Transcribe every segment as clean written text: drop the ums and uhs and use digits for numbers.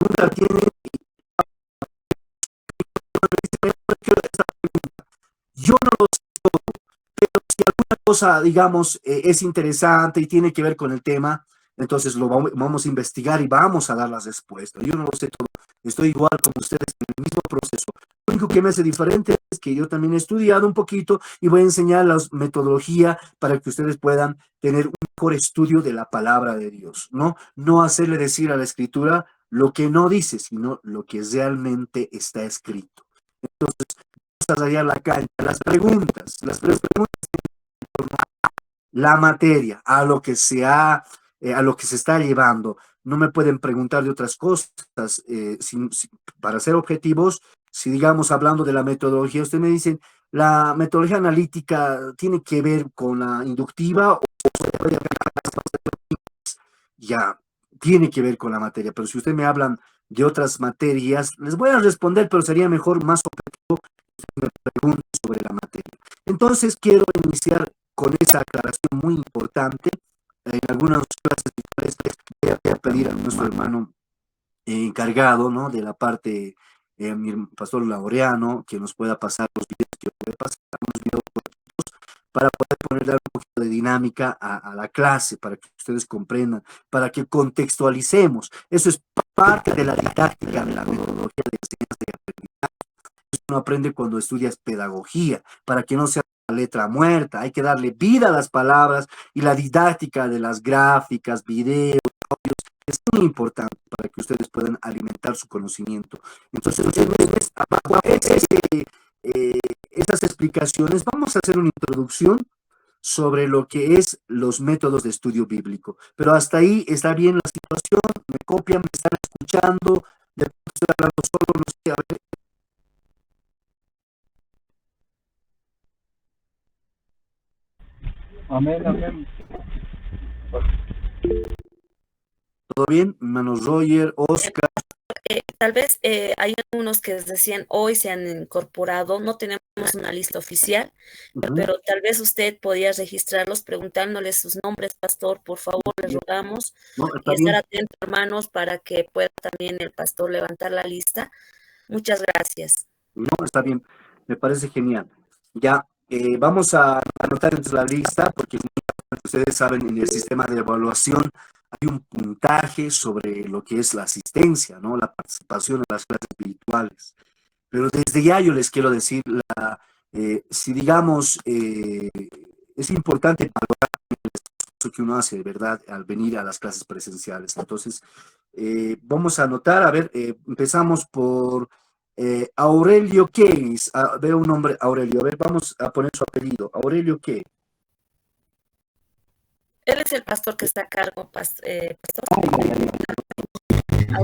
pregunta tiene, yo no lo sé todo, pero si alguna cosa, digamos, es interesante y tiene que ver con el tema, entonces lo vamos a investigar y vamos a dar las respuestas. Yo no lo sé todo, estoy igual como ustedes en el mismo proceso. Lo único que me hace diferente es que yo también he estudiado un poquito y voy a enseñar la metodología para que ustedes puedan tener un mejor estudio de la palabra de Dios, ¿no? No hacerle decir a la escritura lo que no dice, sino lo que realmente está escrito. Entonces, vamos a rayar la cancha, las tres preguntas, la materia, a lo que se está llevando. No me pueden preguntar de otras cosas. Para ser objetivos, si digamos hablando de la metodología, usted me dice, la metodología analítica tiene que ver con la inductiva o ya tiene que ver con la materia, pero si usted me hablan de otras materias, les voy a responder, pero sería mejor más objetivo que me pregunten sobre la materia. Entonces quiero iniciar con esa aclaración muy importante. En algunas clases voy a pedir a nuestro hermano encargado, ¿no? De la parte, mi pastor Laureano, que nos pueda pasar los videos que yo pueda pasar, unos videos para poder ponerle un poquito de dinámica a la clase, para que ustedes comprendan, para que contextualicemos. Eso es parte de la didáctica, de la metodología de enseñanza y aprendizaje. Uno aprende cuando estudias pedagogía, para que no sea la letra muerta, hay que darle vida a las palabras y la didáctica de las gráficas, videos, es muy importante para que ustedes puedan alimentar su conocimiento. Entonces, bajo eh, esas explicaciones, vamos a hacer una introducción sobre lo que es los métodos de estudio bíblico. Pero hasta ahí está bien la situación, me copian, me están escuchando, de pronto estoy hablando solo, no sé, a ver, Amén, amén. ¿todo bien? Hermanos Roger, Eh, Oscar. Tal vez hay algunos que recién hoy se han incorporado, no tenemos una lista oficial, Ujú. pero tal vez usted podría registrarlos preguntándoles sus nombres, pastor, por favor, les rogamos, No, y está estar bien. atentos, hermanos, para que pueda también el pastor levantar la lista. Muchas gracias. No, está bien. Me parece genial. Ya, vamos a anotar entre la lista porque es muy importante. Ustedes saben, en el sistema de evaluación hay un puntaje sobre lo que es la asistencia, ¿no? La participación en las clases virtuales. Pero desde ya yo les quiero decir, si digamos, es importante valorar el esfuerzo que uno hace, ¿verdad? Al venir a las clases presenciales. Entonces, vamos a anotar, a ver, empezamos por Aurelio Keyes. Ah, veo un nombre, Aurelio. A ver, vamos a poner su apellido. Aurelio qué. Él es el pastor que está a cargo, pastor.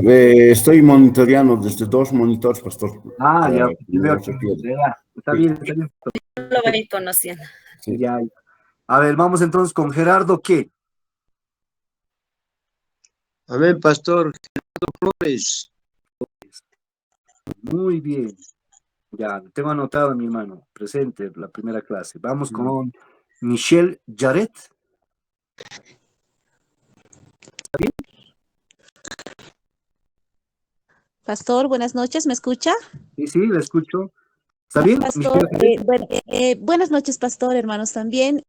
Estoy monitoreando desde dos monitores, pastor, Ah, para ya, que yo veo no que se pierda. está Sí, bien, está bien. Lo va a ir conociendo. sí. Ya. A ver, vamos entonces con Gerardo qué. Amén, pastor. Flores. Muy bien. Ya, lo tengo anotado, mi hermano. Presente, la primera clase. Vamos con Michelle Jaret. Pastor, buenas noches, ¿me escucha? Sí, sí, la escucho. ¿Está bien, Pastor, Michelle Jaret? buenas noches, pastor, hermanos también.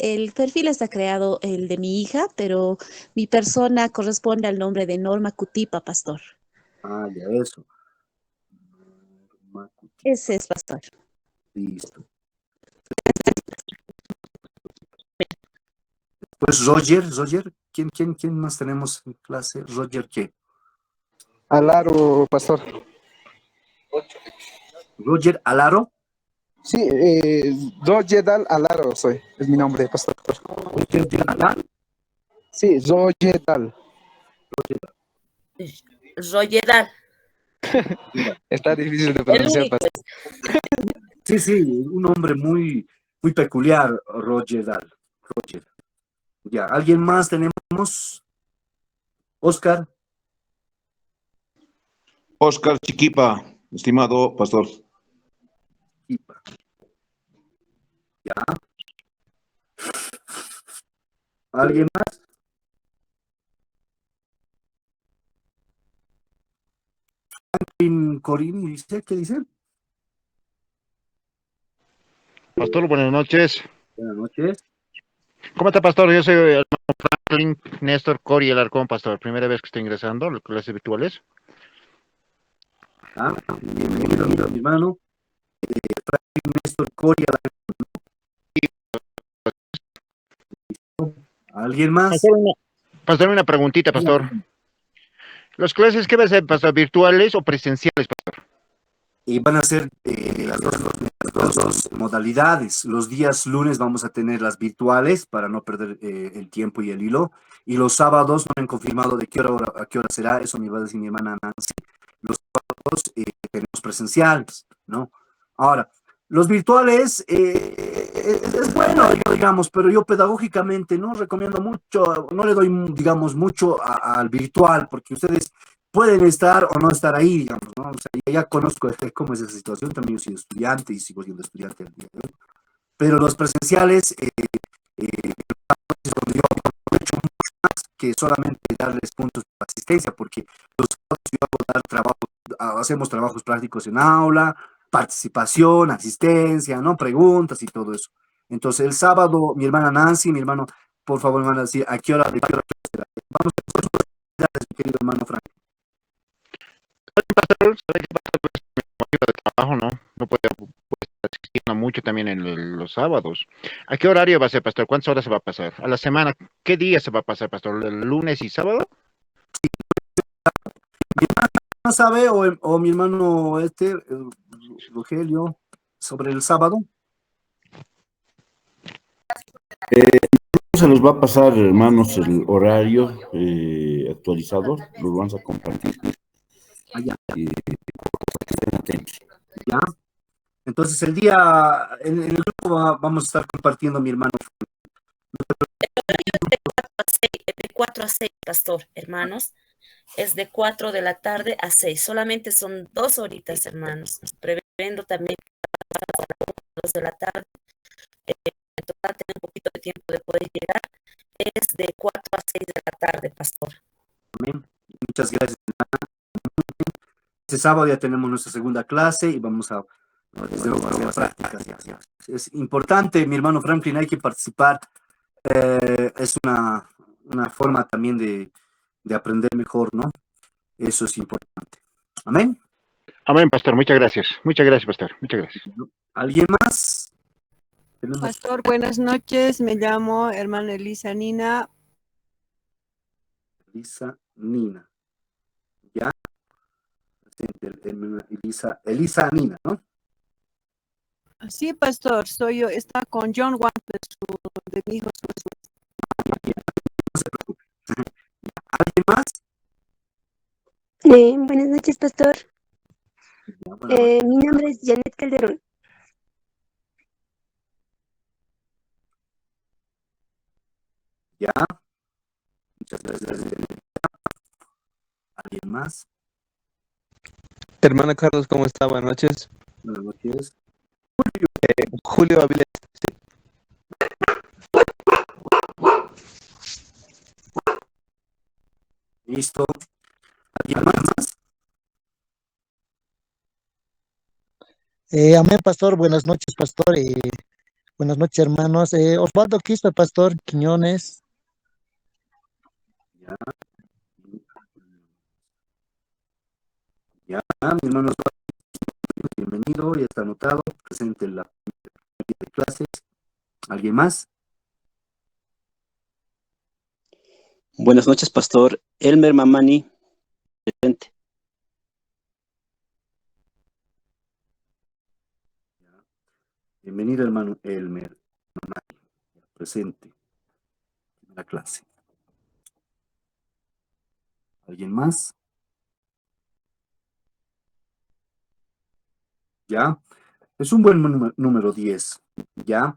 El perfil está creado el de mi hija, pero mi persona corresponde al nombre de Norma Cutipa, pastor. Ah, ya, eso. Macuti. Ese es, pastor. Listo. Pues Roger, ¿quién más tenemos en clase? Roger, ¿qué? Alaro, pastor. Roger Alaro. Sí, Royedal Alaro soy, es mi nombre, pastor. Roger Alaro. Sí, Royedal. Royedal, Está difícil de el pronunciar, único. pastor. Sí, sí, un nombre muy, muy peculiar, Roger Al. Roger. Ya, ¿alguien más tenemos? Oscar. Oscar Chiquipa, estimado pastor. Ipa. Ya. ¿Alguien más? Corini, dice, ¿qué dice? Pastor, buenas noches. Buenas noches. ¿Cómo está, pastor? Yo soy el hermano Franklin Néstor Cori Alarcón, pastor. Primera vez que estoy ingresando a las clases virtuales. Ah, bienvenido, mi hermano. Néstor Coria. ¿Alguien más? Pastor, una preguntita, pastor. ¿Las clases qué va a ser, pastor? ¿Virtuales o presenciales, pastor? Y van a ser las dos modalidades. Los días lunes vamos a tener las virtuales para no perder el tiempo y el hilo. Y los sábados no han confirmado de a qué hora será. Eso me va a decir mi hermana Nancy. Los sábados tenemos presenciales, ¿no? Ahora, los virtuales es bueno, digamos, pero yo pedagógicamente no recomiendo mucho, no le doy, digamos, mucho al virtual, porque ustedes pueden estar o no estar ahí, digamos, ¿no? O sea, ya conozco cómo es esa situación, también yo soy estudiante y sigo siendo estudiante al día de hoy. Pero los presenciales, es donde yo aprovecho mucho más que solamente darles puntos de asistencia, porque los sábados yo hago dar trabajo, hacemos trabajos prácticos en aula, participación, asistencia, ¿no? Preguntas y todo eso. Entonces, el sábado, mi hermana Nancy, mi hermano, por favor, me van a decir a qué hora, de qué hora será. Vamos a ver, mi querido hermano Frank. Pastor, ¿sabe qué pasa? De trabajo, ¿no? No puede asistir mucho también en los sábados. ¿A qué horario va a ser, pastor? ¿Cuántas horas se va a pasar? ¿A la semana? ¿Qué día se va a pasar, pastor? ¿El lunes y sábado? Mi hermano sabe, o mi hermano Rogelio, sobre el sábado. Se nos va a pasar, hermanos, el horario actualizado. Lo vamos a compartir. Allá. Estén atentos. ¿Ya? Entonces el día, en el grupo vamos a estar compartiendo mi hermano. De 4 a 6, pastor, hermanos. Es de 4 de la tarde a 6. Solamente son 2 horitas, hermanos. Previendo también a las 2 de la tarde. En total tener un poquito de tiempo de poder llegar. Es de 4 a 6 de la tarde, pastor. Amén. Muchas gracias. Este sábado ya tenemos nuestra segunda clase y vamos a hacer prácticas. Es importante, mi hermano Franklin, hay que participar. Es una forma también de aprender mejor, ¿no? Eso es importante. Amén. Amén, pastor. Muchas gracias. Muchas gracias, pastor. Muchas gracias. ¿Alguien más? Pastor, buenas noches. Me llamo hermana Elisa Nina. Elisa Nina. ¿Ya? Elisa Nina, ¿no? Sí, pastor, soy yo. Está con John Wampler, de mi hijo. No se preocupe. ¿Alguien más? Buenas noches, pastor. Mi nombre es Janet Calderón. Ya. Muchas gracias. ¿Alguien más? Hermano Carlos, ¿cómo está? Buenas noches. Buenas noches. Julio Avilés. Listo. ¿Alguien más? Amén, pastor. Buenas noches, pastor. Buenas noches, hermanos. Osvaldo Quispe, pastor Quiñones. Ya. Ya, mi hermano, bienvenido, ya está anotado, presente en la de clases. ¿Alguien más? Buenas noches, pastor. Elmer Mamani, presente. Bienvenido, hermano Elmer Mamani, presente en la clase. ¿Alguien más? ¿Ya? Es un buen número 10, ¿ya?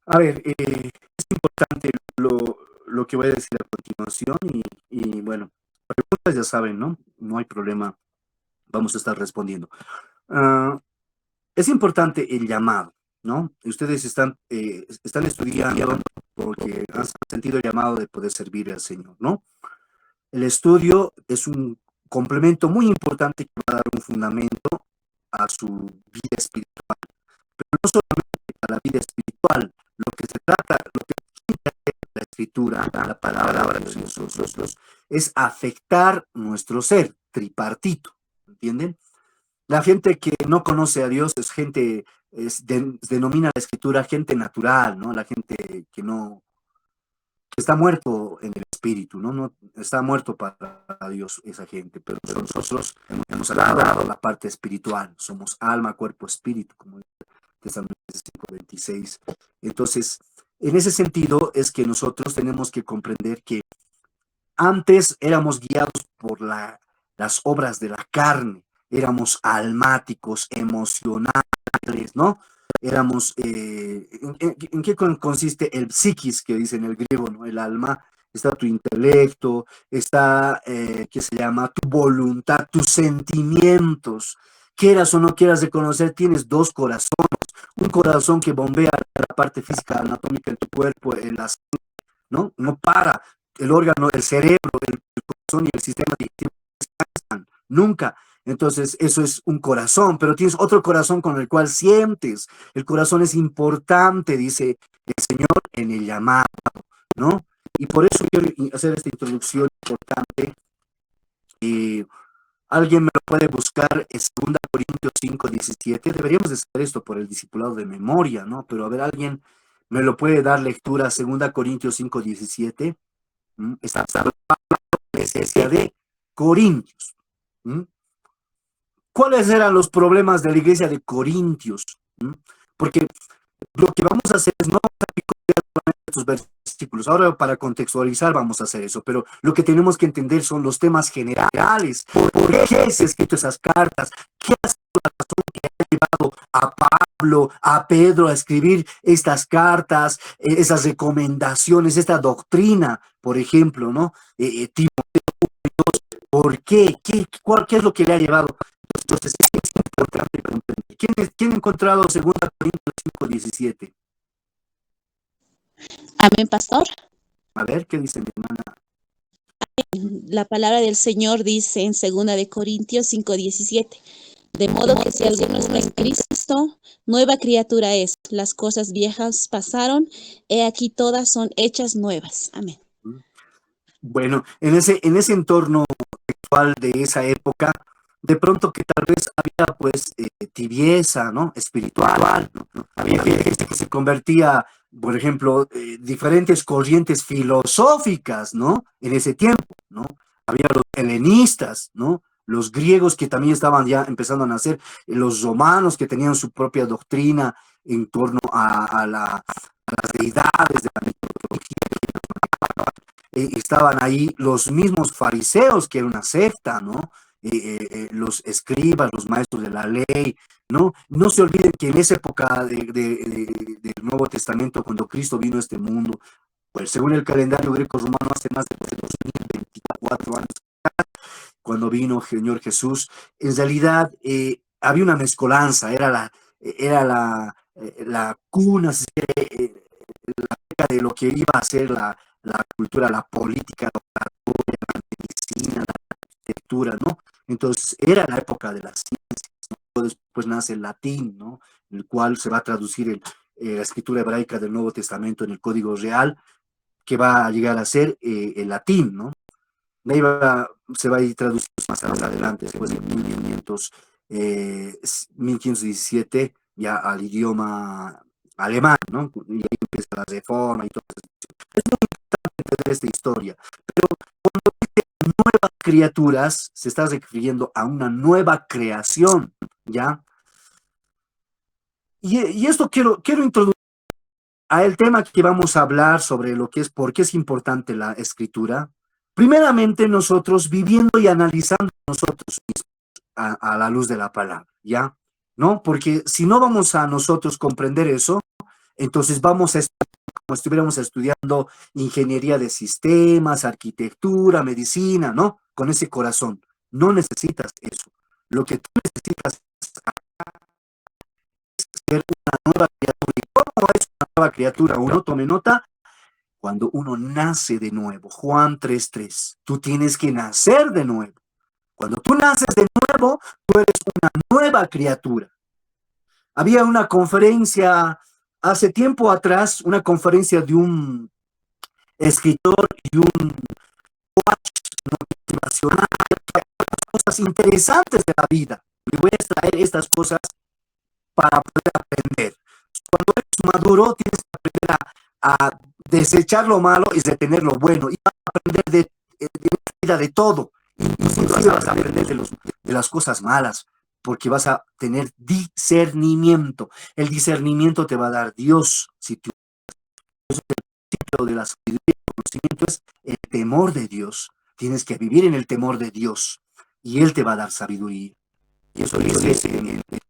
A ver, es importante lo que voy a decir a continuación y bueno, preguntas ya saben, ¿no? No hay problema, vamos a estar respondiendo. Es importante el llamado, ¿no? Ustedes están estudiando porque han sentido el llamado de poder servir al Señor, ¿no? El estudio es un complemento muy importante que va a dar un fundamento a su vida espiritual. Pero no solamente a la vida espiritual, lo que se trata, lo que tiene que hacer la escritura, la palabra de nosotros, es afectar nuestro ser tripartito, ¿entienden? La gente que no conoce a Dios es gente, denomina la escritura gente natural, ¿no? La gente que no, que está muerto en el espíritu, ¿no? No está muerto para Dios esa gente, pero nosotros hemos agarrado la parte espiritual, somos alma, cuerpo, espíritu, como dice Tesalonicenses 5:26. Entonces, en ese sentido es que nosotros tenemos que comprender que antes éramos guiados por las obras de la carne, éramos almáticos, emocionales, ¿no? Éramos, ¿en qué consiste el psiquis que dice en el griego, ¿no? El alma, está tu intelecto, está, ¿qué se llama? Tu voluntad, tus sentimientos. Quieras o no quieras reconocer, tienes dos corazones. Un corazón que bombea la parte física, anatómica de tu cuerpo, en la sangre, ¿no? No para. El órgano, el cerebro, el corazón y el sistema digestivo descansan, nunca. Entonces, eso es un corazón, pero tienes otro corazón con el cual sientes. El corazón es importante, dice el Señor, en el llamado, ¿no? Y por eso quiero hacer esta introducción importante. Alguien me lo puede buscar en 2 Corintios 5:17. Deberíamos de saber esto por el discipulado de memoria, ¿no? Pero a ver, alguien me lo puede dar lectura, 2 Corintios 5:17. Está hablando de la iglesia de Corintios. ¿Cuáles eran los problemas de la iglesia de Corintios? Porque lo que vamos a hacer es no estos versículos. Ahora, para contextualizar, vamos a hacer eso, pero lo que tenemos que entender son los temas generales. ¿Por qué se han escrito esas cartas? ¿Qué ha sido la razón que ha llevado a Pablo, a Pedro a escribir estas cartas, esas recomendaciones, esta doctrina, por ejemplo, ¿no? Timoteo, ¿por qué? ¿Qué es lo que le ha llevado? Entonces, es importante comprender. ¿Quién ha encontrado 2 Corintios 5:17? Amén, pastor. A ver, ¿qué dice mi hermana? La palabra del Señor dice en 2 Corintios 5:17, de modo que si alguno está en Cristo, nueva criatura es. Las cosas viejas pasaron, he aquí todas son hechas nuevas. Amén. Bueno, en ese entorno sexual de esa época, de pronto que tal vez había pues tibieza, ¿no? Espiritual, ¿no? Había gente que se convertía, por ejemplo, diferentes corrientes filosóficas, ¿no? En ese tiempo, ¿no? Había los helenistas, ¿no? Los griegos que también estaban ya empezando a nacer, los romanos que tenían su propia doctrina en torno a las deidades de la mitología. Estaban ahí los mismos fariseos, que era una secta, ¿no? Los escribas, los maestros de la ley, ¿no? No se olviden que en esa época del Nuevo Testamento, cuando Cristo vino a este mundo, pues según el calendario greco-romano, hace más de 2024 años, cuando vino el Señor Jesús, en realidad había una mezcolanza, era la cuna, la meca de lo que iba a ser la cultura, la política, la medicina, la arquitectura, ¿no? Entonces, era la época de las ciencias, ¿no? Después nace el latín, ¿no? En el cual se va a traducir la escritura hebraica del Nuevo Testamento en el Código Real, que va a llegar a ser el latín, ¿no? De ahí se va a ir traduciendo más adelante, después de 1517, ya al idioma alemán, ¿no? Y ahí empieza la reforma y todo eso. Es muy importante entender esta historia, pero cuando dice nuevas criaturas, se está refiriendo a una nueva creación, ¿ya? Y esto quiero introducir al tema que vamos a hablar sobre lo que es, por qué es importante la escritura. Primeramente, nosotros viviendo y analizando nosotros mismos a la luz de la palabra, ¿ya? ¿No? Porque si no vamos a nosotros comprender eso, entonces vamos a como estuviéramos estudiando ingeniería de sistemas, arquitectura, medicina, ¿no? Con ese corazón. No necesitas eso. Lo que tú necesitas es ser una nueva criatura. ¿Y cómo es una nueva criatura? Uno tome nota. Cuando uno nace de nuevo, Juan 3:3, tú tienes que nacer de nuevo. Cuando tú naces de nuevo, tú eres una nueva criatura. Había una conferencia hace tiempo atrás, una conferencia de un escritor y un coach motivacional, cosas interesantes de la vida. Le voy a extraer estas cosas para poder aprender. Cuando eres maduro, tienes que aprender a desechar lo malo y retener lo bueno. Y vas a aprender de la vida de todo. Inclusive vas a aprender de las cosas malas, porque vas a tener discernimiento. El discernimiento te va a dar Dios. Si tú, eso es el principio de la sabiduría, el conocimiento es el temor de Dios. Tienes que vivir en el temor de Dios y Él te va a dar sabiduría. Y eso dice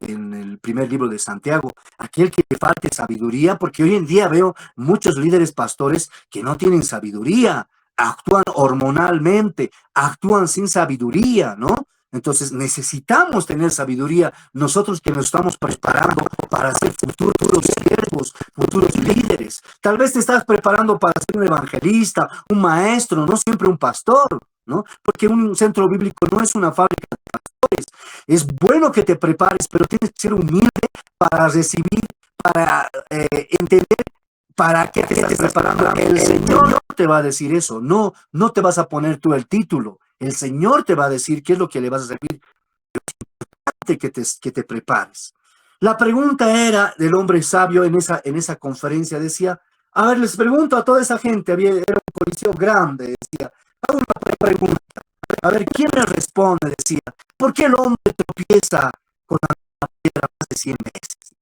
en el primer libro de Santiago, aquel que le falte sabiduría, porque hoy en día veo muchos líderes pastores que no tienen sabiduría, actúan hormonalmente, actúan sin sabiduría, ¿no? Entonces necesitamos tener sabiduría nosotros que nos estamos preparando para ser futuros siervos, futuros líderes. Tal vez te estás preparando para ser un evangelista, un maestro, no siempre un pastor, ¿no? Porque un centro bíblico no es una fábrica de pastores. Es bueno que te prepares, pero tienes que ser humilde para recibir, para entender para qué te estás preparando. El Señor te va a decir eso. No te vas a poner tú el título. El Señor te va a decir qué es lo que le vas a servir. Es importante que te prepares. La pregunta era del hombre sabio en esa conferencia. Decía, a ver, les pregunto a toda esa gente, era un coliseo grande, decía, hago una pregunta. A ver, ¿quién me responde? Decía, ¿por qué el hombre tropieza con la piedra más de 100 veces?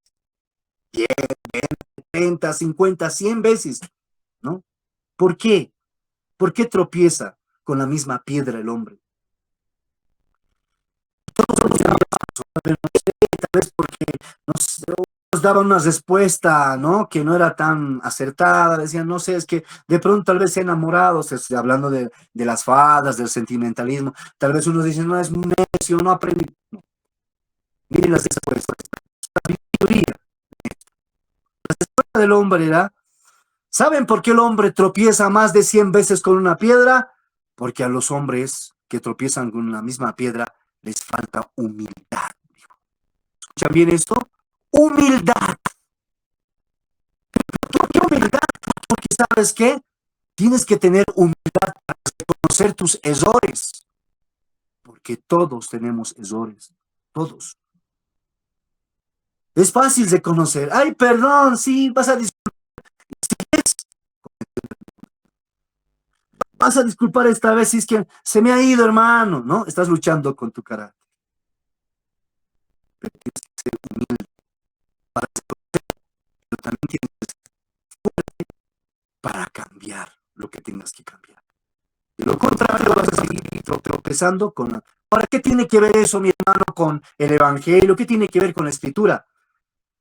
10, 20, 30, 50, 100 veces, ¿no? ¿Por qué? ¿Por qué tropieza con la misma piedra el hombre? Todos tal vez porque nos daban una respuesta, ¿no? Que no era tan acertada. Decían, no sé, es que de pronto tal vez se enamorados, hablando de las fadas, del sentimentalismo. Tal vez unos dicen, no, es un necio, no aprendí. No. Miren las respuestas. Sabiduría. La respuesta del hombre era, ¿saben por qué el hombre tropieza más de 100 veces con una piedra? Porque a los hombres que tropiezan con la misma piedra les falta humildad. ¿Escuchan bien esto? Humildad. ¿Por qué humildad? Porque ¿sabes qué? Tienes que tener humildad para reconocer tus errores. Porque todos tenemos errores. Todos. Es fácil reconocer. Ay, perdón, sí, vas a disculpar. Vas a disculpar esta vez si es que se me ha ido, hermano, ¿no? Estás luchando con tu carácter. Pero tienes que ser humilde para reconocer, pero también tienes que ser fuerte para cambiar lo que tengas que cambiar. De lo contrario, vas a seguir tropezando con la... ¿Para qué tiene que ver eso, mi hermano, con el Evangelio? ¿Qué tiene que ver con la Escritura?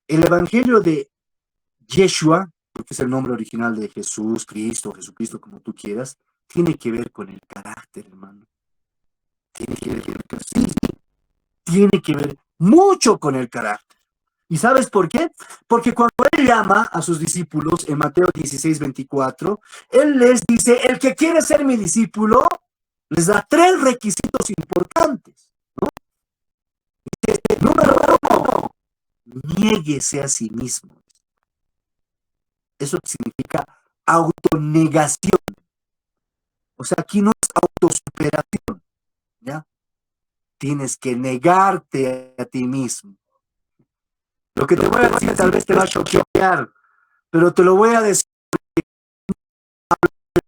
El Evangelio de Yeshua, porque es el nombre original de Jesús, Cristo, Jesucristo, como tú quieras, tiene que ver con el carácter, hermano. Tiene que ver con el carácter. Sí, tiene que ver mucho con el carácter. ¿Y sabes por qué? Porque cuando Él llama a sus discípulos en Mateo 16, 24, Él les dice, el que quiere ser mi discípulo, les da 3 requisitos importantes, ¿no? Dice, número 1, niéguese a sí mismo. Eso significa autonegación. O sea, aquí no es autosuperación, ¿ya? Tienes que negarte a ti mismo. Lo que te voy a decir tal vez te va a choquear, pero te lo voy a decir porque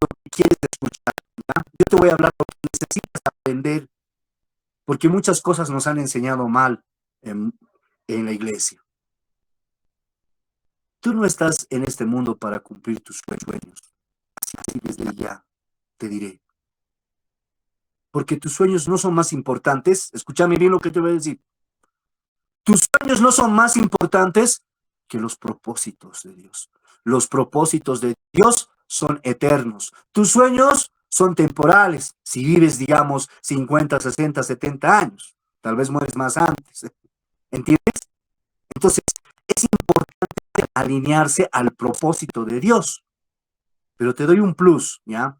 lo que quieres escuchar, ¿ya? Yo te voy a hablar lo que necesitas aprender, porque muchas cosas nos han enseñado mal en la iglesia. Tú no estás en este mundo para cumplir tus sueños. Así desde ya te diré. Porque tus sueños no son más importantes. Escúchame bien lo que te voy a decir. Tus sueños no son más importantes que los propósitos de Dios. Los propósitos de Dios son eternos. Tus sueños son temporales. Si vives, digamos, 50, 60, 70 años, tal vez mueres más antes. ¿Entiendes? Entonces, es importante alinearse al propósito de Dios. Pero te doy un plus, ¿ya?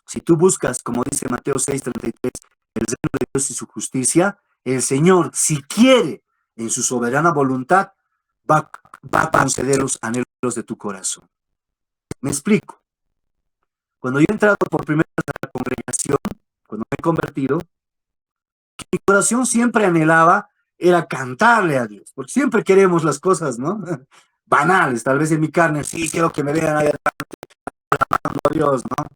Si tú buscas, como dice Mateo 6:33, el reino de Dios y su justicia, el Señor, si quiere, en su soberana voluntad, va a conceder los anhelos de tu corazón. Me explico. Cuando yo he entrado por primera vez a la congregación, cuando me he convertido, mi corazón siempre anhelaba era cantarle a Dios, porque siempre queremos las cosas, ¿no? Banales, tal vez en mi carne, sí, quiero que me vean ahí alabando a Dios, ¿no?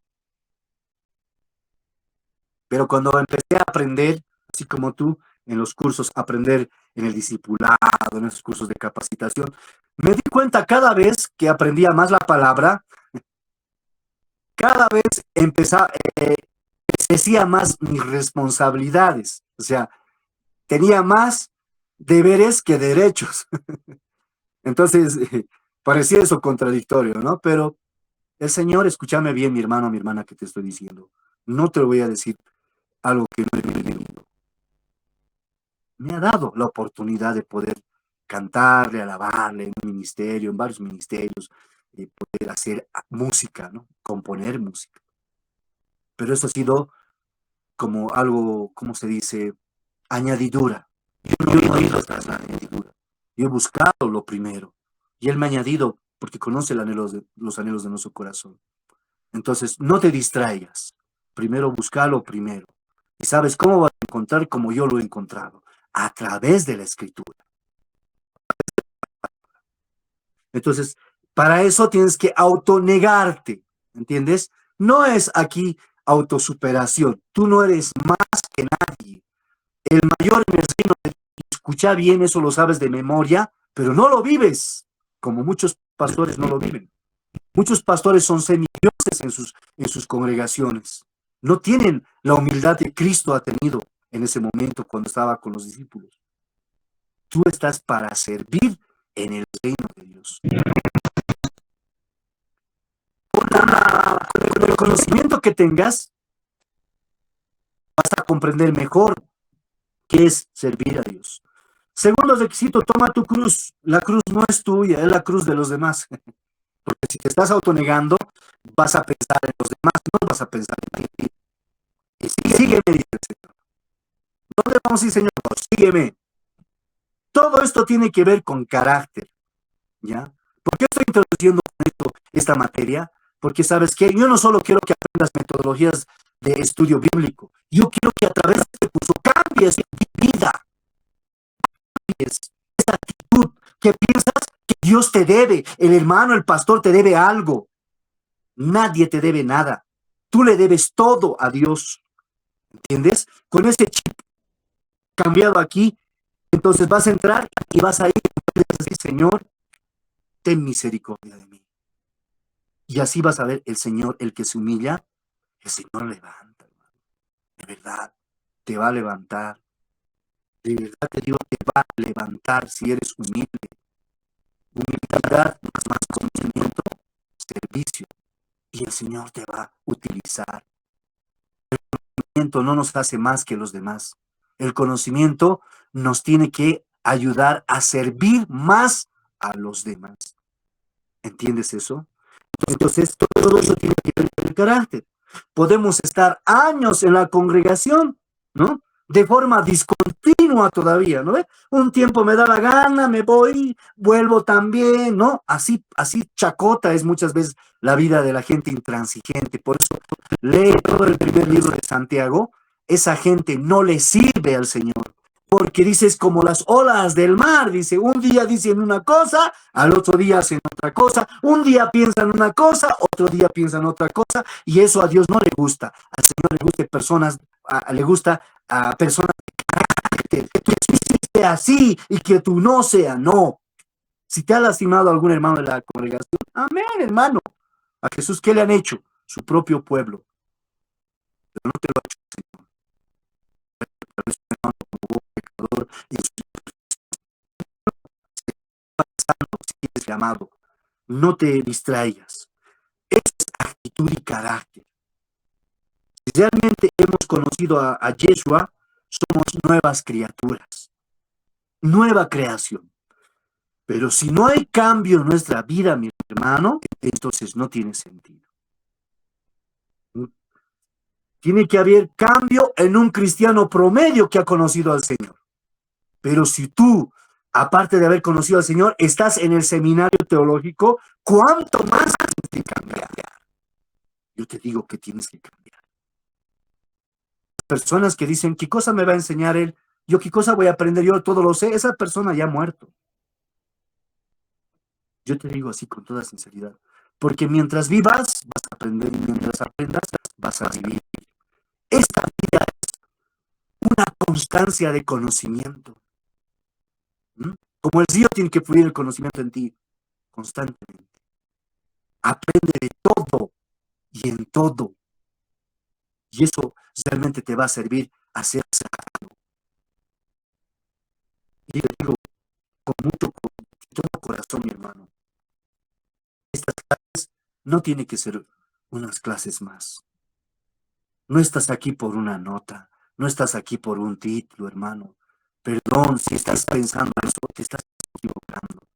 Pero cuando empecé a aprender, así como tú, en los cursos, aprender en el discipulado, en esos cursos de capacitación, me di cuenta cada vez que aprendía más la palabra, cada vez decía más mis responsabilidades, o sea, tenía más deberes que derechos. Entonces, parecía eso contradictorio, ¿no? Pero el Señor, escúchame bien, mi hermano, mi hermana, que te estoy diciendo, no te voy a decir algo que no he vivido. Me ha dado la oportunidad de poder cantarle, alabarle en un ministerio, en varios ministerios, de poder hacer música, ¿no? Componer música. Pero eso ha sido como algo, ¿cómo se dice? Añadidura. Yo no he ido tras la añadidura. Yo he buscado lo primero. Y Él me ha añadido porque conoce los anhelos de nuestro corazón. Entonces, no te distraigas. Primero busca lo primero. Y sabes cómo vas a encontrar como yo lo he encontrado. A través de la Escritura. Entonces, para eso tienes que autonegarte. ¿Entiendes? No es aquí autosuperación. Tú no eres más que nadie. El mayor en el reino de Dios. Escucha bien, eso lo sabes de memoria, pero no lo vives, como muchos pastores no lo viven. Muchos pastores son semidioses en sus congregaciones. No tienen la humildad que Cristo ha tenido en ese momento cuando estaba con los discípulos. Tú estás para servir en el reino de Dios. Con el conocimiento que tengas, vas a comprender mejor qué es servir a Dios. Segundo requisito, toma tu cruz. La cruz no es tuya, es la cruz de los demás. Porque si te estás autonegando, vas a pensar en los demás, no vas a pensar en ti. Y sígueme, dice el Señor. ¿Dónde vamos a ir, Señor? Sígueme. Todo esto tiene que ver con carácter, ¿ya? ¿Por qué estoy introduciendo esta materia? Porque sabes que yo no solo quiero que aprendas metodologías de estudio bíblico, yo quiero que a través de este curso cambies tu vida. Esta actitud que piensas que Dios te debe, el hermano, el pastor te debe algo. Nadie te debe nada. Tú le debes todo a Dios. ¿Entiendes? Con ese chip cambiado aquí, entonces vas a entrar y vas a ir y vas a decir, Señor, ten misericordia de mí. Y así vas a ver el Señor, el que se humilla, el Señor levanta, hermano. De verdad, te va a levantar. De verdad te digo, te va a levantar si eres humilde. Humildad más conocimiento, servicio. Y el Señor te va a utilizar. El conocimiento no nos hace más que los demás. El conocimiento nos tiene que ayudar a servir más a los demás. ¿Entiendes eso? Entonces, todo eso tiene que ver con el carácter. Podemos estar años en la congregación, ¿no? De forma discontinua todavía, ¿no? Un tiempo me da la gana, me voy, vuelvo también, ¿no? Así chacota es muchas veces la vida de la gente intransigente. Por eso lee todo el primer libro de Santiago. Esa gente no le sirve al Señor. Porque dices como las olas del mar, dice, un día dicen una cosa, al otro día hacen otra cosa, un día piensan una cosa, otro día piensan otra cosa, y eso a Dios no le gusta. Al Señor le gusta a personas de carácter, que tú hiciste así y que tú no sea, no. Si te ha lastimado algún hermano de la congregación, amén, hermano. A Jesús, ¿qué le han hecho? Su propio pueblo. Pero no te lo ha hecho el Señor. Amado, no te distraigas. Es actitud y carácter. Si realmente hemos conocido a Yeshua, somos nuevas criaturas, nueva creación. Pero si no hay cambio en nuestra vida, mi hermano, entonces no tiene sentido. Tiene que haber cambio en un cristiano promedio que ha conocido al Señor. Pero si tú, aparte de haber conocido al Señor, estás en el seminario teológico, ¿cuánto más tienes que cambiar? Yo te digo que tienes que cambiar. Personas que dicen, ¿qué cosa me va a enseñar él? Yo, ¿qué cosa voy a aprender? Yo todo lo sé. Esa persona ya ha muerto. Yo te digo así con toda sinceridad. Porque mientras vivas, vas a aprender, y mientras aprendas, vas a vivir. Esta vida es una constancia de conocimiento. Como el río tiene que fluir el conocimiento en ti constantemente. Aprende de todo y en todo. Y eso realmente te va a servir a ser sabio. Y yo digo con todo corazón, mi hermano, estas clases no tienen que ser unas clases más. No estás aquí por una nota, no estás aquí por un título, hermano. Perdón, si estás pensando eso, te estás equivocando.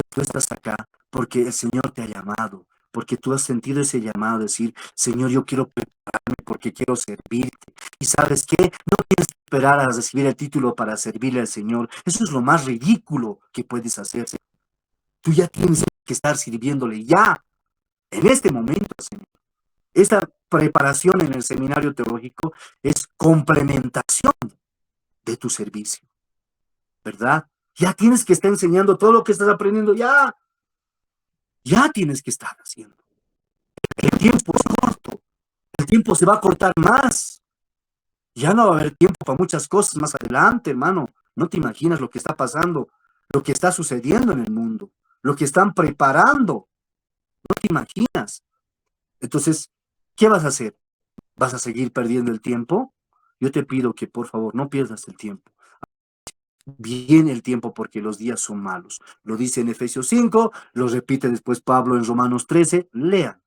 Tú estás acá porque el Señor te ha llamado, porque tú has sentido ese llamado de decir, Señor, yo quiero prepararme porque quiero servirte. Y ¿sabes qué? No tienes que esperar a recibir el título para servirle al Señor. Eso es lo más ridículo que puedes hacer. Tú ya tienes que estar sirviéndole ya, en este momento, Señor. Esta preparación en el seminario teológico es complementación de tu servicio, ¿verdad? Ya tienes que estar enseñando todo lo que estás aprendiendo, ya tienes que estar haciendo. El tiempo es corto, el tiempo se va a cortar más. Ya no va a haber tiempo para muchas cosas más adelante, hermano. No te imaginas lo que está pasando, lo que está sucediendo en el mundo, lo que están preparando. No te imaginas. Entonces, ¿qué vas a hacer? ¿Vas a seguir perdiendo el tiempo? Yo te pido que, por favor, no pierdas el tiempo. Viene el tiempo porque los días son malos. Lo dice en Efesios 5, lo repite después Pablo en Romanos 13. Lean.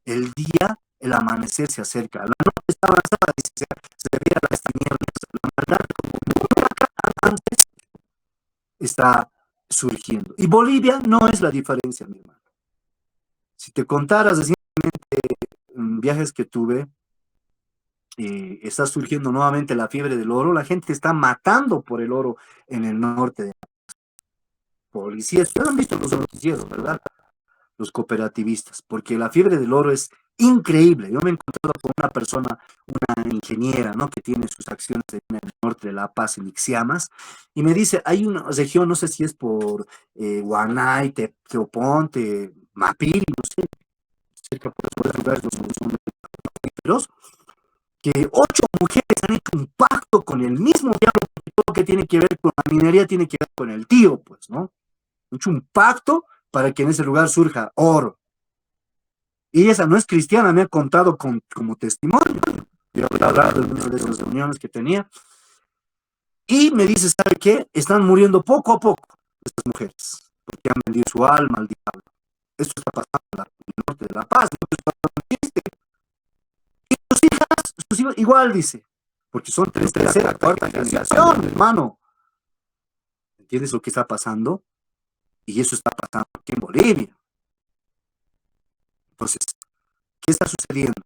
El día, el amanecer se acerca. La noche está avanzada, dice, se veía las tinieblas. La maldad como nunca antes está surgiendo. Y Bolivia no es la diferencia, mi hermano. Si te contaras recientemente viajes que tuve, está surgiendo nuevamente la fiebre del oro. La gente está matando por el oro en el norte de policías. Ustedes han visto los noticieros, ¿verdad? Los cooperativistas, porque la fiebre del oro es increíble. Yo me he encontrado con una persona, una ingeniera, ¿no? Que tiene sus acciones en el norte de La Paz, en Ixiamas, y me dice, hay una región, no sé si es por Huanay, Teoponte, Mapil, no sé, cerca por esos lugares donde son mamíferos, que 8 mujeres han hecho un pacto con el mismo diablo, porque todo lo que tiene que ver con la minería tiene que ver con el tío, pues, ¿no? Han hecho un pacto para que en ese lugar surja oro. Y esa no es cristiana, me ha contado como testimonio. Yo he hablado de una de esas reuniones que tenía. Y me dice, ¿sabe qué? Están muriendo poco a poco estas mujeres, porque han vendido su alma al diablo. Esto está pasando en el norte de La Paz. Y sus hijos igual, dice, porque son tercera, cuarta generación, hermano. ¿Entiendes lo que está pasando? Y eso está pasando aquí en Bolivia. Entonces, ¿qué está sucediendo?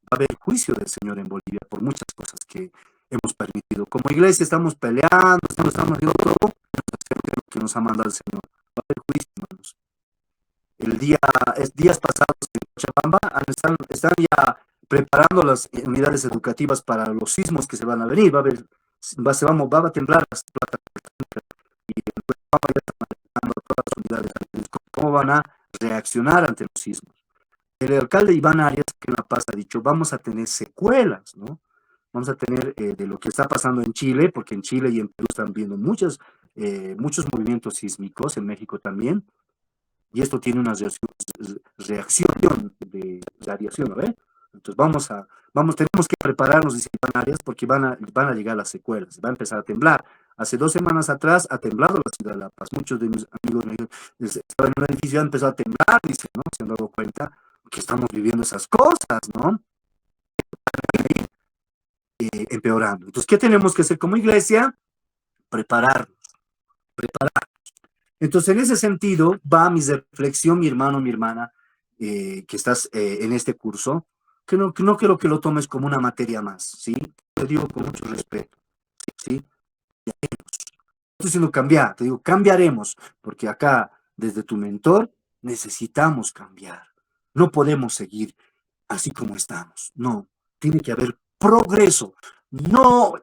Va a haber juicio del Señor en Bolivia por muchas cosas que hemos permitido. Como iglesia estamos peleando, estamos haciendo todo lo que nos ha mandado el Señor. Va a haber juicio, hermanos. Días pasados en Cochabamba están ya preparando las unidades educativas para los sismos que se van a venir. Va a temblar las placas y en Cochabamba ya están preparando todas las unidades. ¿Cómo van a reaccionar ante los sismos? El alcalde Iván Arias, que en La Paz, ha dicho, vamos a tener secuelas, ¿no? Vamos a tener de lo que está pasando en Chile, porque en Chile y en Perú están viendo muchos movimientos sísmicos, en México también, y esto tiene una reacción de radiación, ¿no? Entonces tenemos que prepararnos, dice Iván Arias, porque van a llegar las secuelas, va a empezar a temblar. Hace 2 semanas atrás ha temblado la ciudad de La Paz. Muchos de mis amigos me dijeron, estaba en un edificio, ha empezado a temblar, dice, ¿no? Se han dado cuenta que estamos viviendo esas cosas, ¿no? Empeorando. Entonces, ¿qué tenemos que hacer como iglesia? Prepararnos. Entonces, en ese sentido, va mi reflexión, mi hermano, mi hermana, que estás en este curso. que no quiero que lo tomes como una materia más, ¿sí? Te digo con mucho respeto, ¿sí? Estoy diciendo cambiar, te digo, cambiaremos, porque acá, desde tu mentor, necesitamos cambiar. No podemos seguir así como estamos. No, tiene que haber progreso, no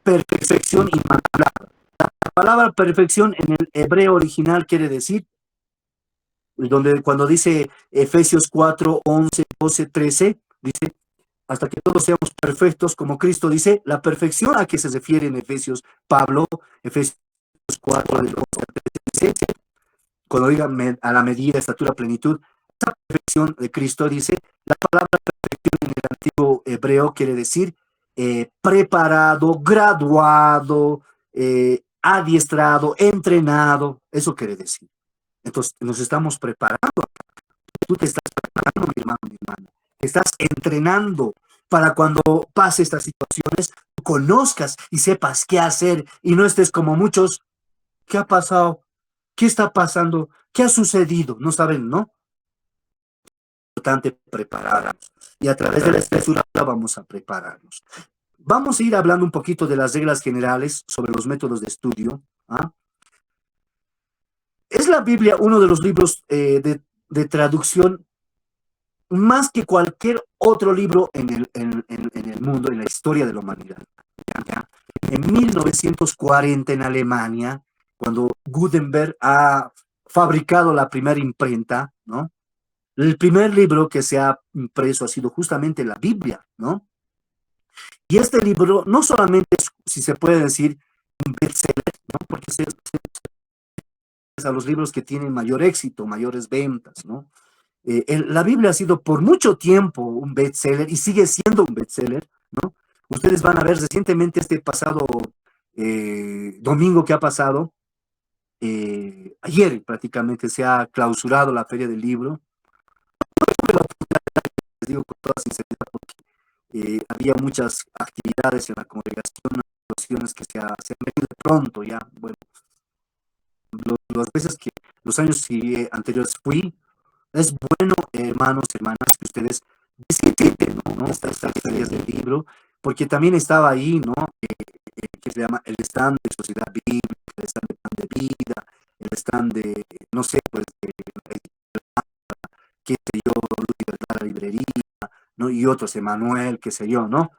perfección inmaculada. La palabra perfección en el hebreo original quiere decir, cuando dice Efesios 4, 11, 12, 13, dice, hasta que todos seamos perfectos, como Cristo dice, la perfección a que se refiere en Efesios, Pablo, Efesios 4, del 11 al 13, dice, cuando diga a la medida, estatura, plenitud, esa perfección de Cristo, dice, la palabra perfección en el antiguo hebreo quiere decir preparado, graduado, adiestrado, entrenado, eso quiere decir. Entonces, nos estamos preparando. Tú te estás preparando, mi hermano, mi hermana. Te estás entrenando para cuando pase estas situaciones, conozcas y sepas qué hacer y no estés como muchos. ¿Qué ha pasado? ¿Qué está pasando? ¿Qué ha sucedido? No saben, ¿no? Es importante prepararnos. Y a través de la escritura vamos a prepararnos. Vamos a ir hablando un poquito de las reglas generales sobre los métodos de estudio. ¿Ah? Es la Biblia uno de los libros de traducción más que cualquier otro libro en el mundo, en la historia de la humanidad. ¿Ya? En 1940 en Alemania, cuando Gutenberg ha fabricado la primera imprenta, ¿no? El primer libro que se ha impreso ha sido justamente la Biblia, ¿no? Y este libro no solamente es, si se puede decir, un bestseller, ¿no? Porque es a los libros que tienen mayor éxito, mayores ventas, ¿no? La Biblia ha sido por mucho tiempo un bestseller y sigue siendo un bestseller, ¿no? Ustedes van a ver recientemente este pasado domingo que ha pasado, ayer prácticamente se ha clausurado la Feria del Libro. Les digo con toda sinceridad porque había muchas actividades en la congregación, situaciones que se han venido de pronto ya. Bueno, las veces que los años anteriores fui, es bueno, hermanos, hermanas, que ustedes visiten, ¿no? Estas ferias del libro, porque también estaba ahí, ¿no? Que se llama el stand de Sociedad Bíblica, el stand de Pan de Vida, el stand de, no sé, pues, qué sé yo, la librería, ¿no? Y otros, Emanuel, qué sé yo, ¿no?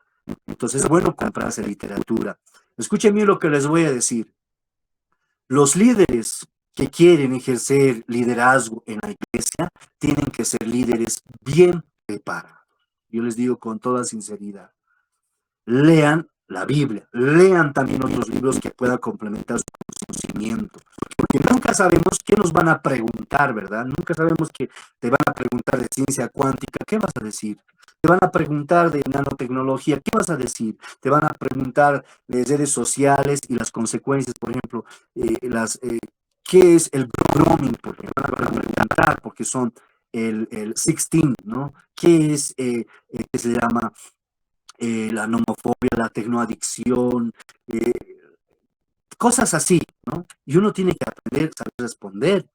Entonces es bueno comprarse literatura. Escuchen bien lo que les voy a decir. Los líderes que quieren ejercer liderazgo en la iglesia tienen que ser líderes bien preparados. Yo les digo con toda sinceridad, lean la Biblia, lean también otros libros que puedan complementar su conocimiento, porque nunca sabemos qué nos van a preguntar, ¿verdad? Nunca sabemos que te van a preguntar de ciencia cuántica, ¿qué vas a decir? Te van a preguntar de nanotecnología, ¿qué vas a decir? Te van a preguntar de redes sociales y las consecuencias, por ejemplo, ¿qué es el grooming? Porque van a preguntar, porque son el 16, ¿no? ¿Qué es, qué se llama la nomofobia, la tecnoadicción? Cosas así, ¿no? Y uno tiene que aprender, saber responder,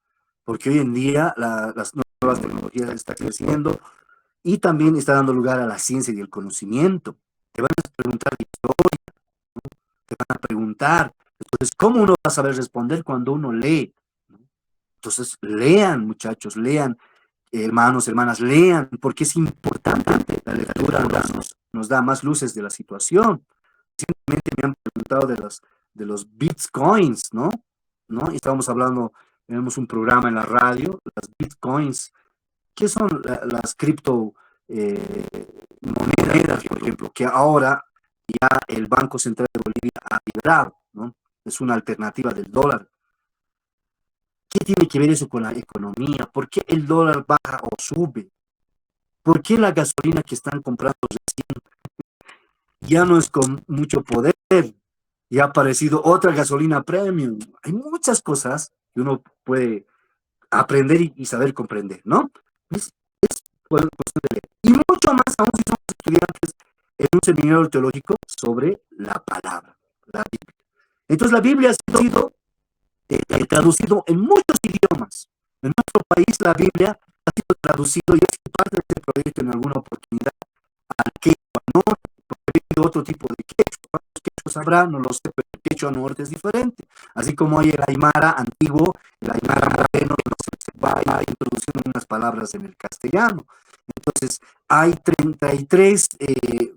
porque hoy en día las nuevas tecnologías están creciendo y también está dando lugar a la ciencia y el conocimiento. Te van a preguntar de historia, ¿no? Te van a preguntar. Entonces, ¿cómo uno va a saber responder cuando uno lee? ¿No? Entonces, lean, muchachos, lean, hermanos, hermanas, lean, porque es importante. La lectura nos da más luces de la situación. Simplemente me han preguntado de los bitcoins, ¿no? Y estábamos hablando, tenemos un programa en la radio, las bitcoins. ¿Qué son las cripto monedas, por ejemplo? Que ahora ya el Banco Central de Bolivia ha liberado, ¿no? Es una alternativa del dólar. ¿Qué tiene que ver eso con la economía? ¿Por qué el dólar baja o sube? ¿Por qué la gasolina que están comprando recién ya no es con mucho poder? Ya ha aparecido otra gasolina premium. Hay muchas cosas que uno puede aprender y saber comprender, ¿no? Es cuestión de leer. Y mucho más aún si somos estudiantes en un seminario teológico sobre la palabra, la Biblia. Entonces la Biblia ha sido traducido en muchos idiomas. En nuestro país la Biblia ha sido traducido, yo he sido parte de este proyecto en alguna oportunidad, al quechua norte, porque he visto otro tipo de quechua. ¿Cuántos quechuas habrá? No lo sé, pero el quechua norte es diferente. Así como hay el aymara antiguo, el aymara moderno, no se va introduciendo unas palabras en el castellano. Entonces, hay 33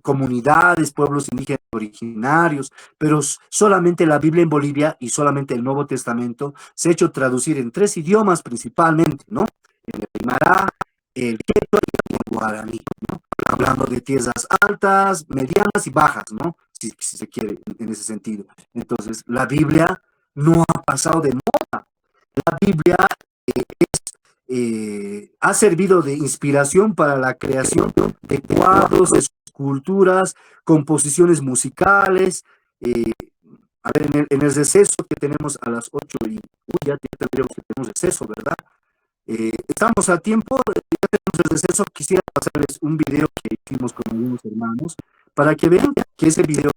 comunidades, pueblos indígenas originarios, pero solamente la Biblia en Bolivia y solamente el Nuevo Testamento se ha hecho traducir en 3 idiomas principalmente, ¿no? En el aymara, el quechua y el guaraní, ¿no? Hablando de tierras altas, medianas y bajas, ¿no? Si se quiere, en ese sentido. Entonces, la Biblia no ha pasado de moda. La Biblia ha servido de inspiración para la creación de cuadros, esculturas, composiciones musicales. A ver, en el receso que tenemos a las 8 y ya tendríamos que tener receso, ¿verdad? Estamos a tiempo, ya tenemos el receso. Quisiera pasarles un video que hicimos con algunos hermanos para que vean que ese video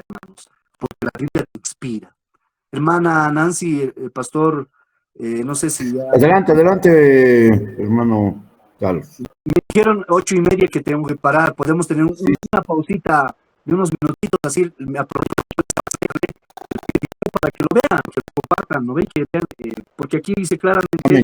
hermanos, porque la Biblia te inspira. Hermana Nancy, pastor, no sé si ya... Adelante, hermano Carlos. Me dijeron 8:30 que tengo que parar. Podemos tener una pausita de unos minutitos, así me aprovecho para que lo vean, que lo compartan, ¿no ven? Que vean, porque aquí dice claramente,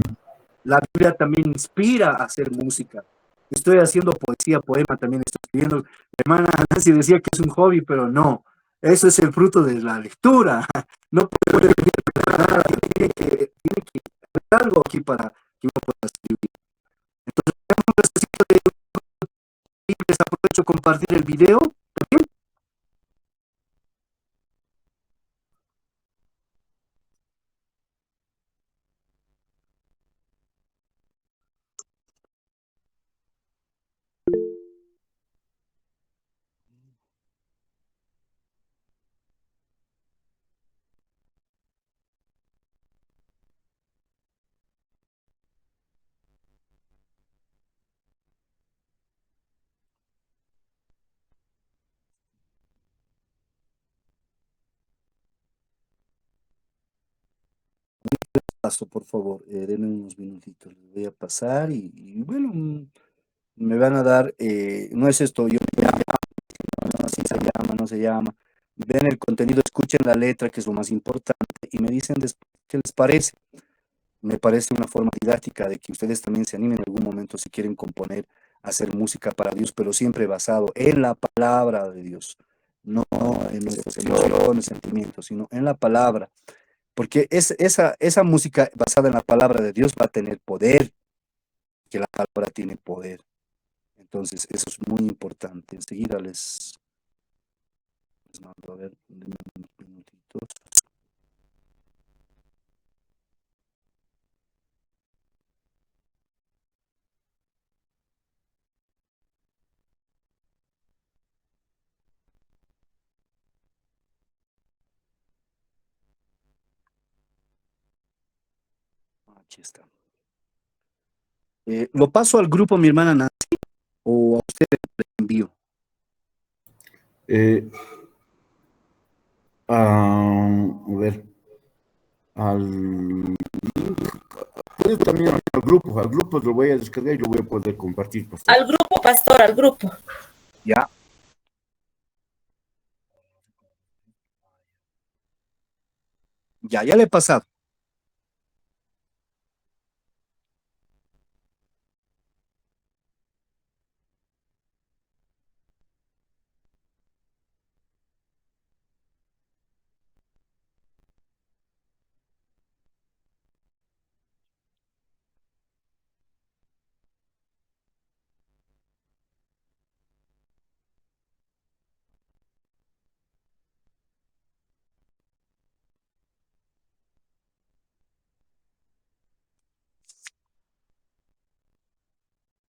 la Biblia también inspira a hacer música. Estoy haciendo poesía, poema, también estoy escribiendo. La hermana Nancy decía que es un hobby, pero no. Eso es el fruto de la lectura. No puede venir nada, tiene que haber algo aquí para que uno pueda escribir. Entonces, les aprovecho compartir el video. ¿También? Paso, por favor, denme unos minutitos, les voy a pasar y bueno, me van a dar, no es esto, yo me llamo, no, así se llama, no se llama, ven el contenido, escuchen la letra, que es lo más importante, y me dicen después qué les parece. Me parece una forma didáctica de que ustedes también se animen en algún momento si quieren componer, hacer música para Dios, pero siempre basado en la palabra de Dios, no en nuestras emociones, sentimientos, sino en la palabra. Porque esa música basada en la palabra de Dios va a tener poder, que la palabra tiene poder. Entonces, eso es muy importante. Enseguida les mando a ver unos minutitos. Aquí está. ¿Lo paso al grupo, mi hermana Nancy, o a usted le envío? A ver, puede también al grupo lo voy a descargar y lo voy a poder compartir. Pastor. Al grupo, pastor, al grupo. Ya. Ya le he pasado.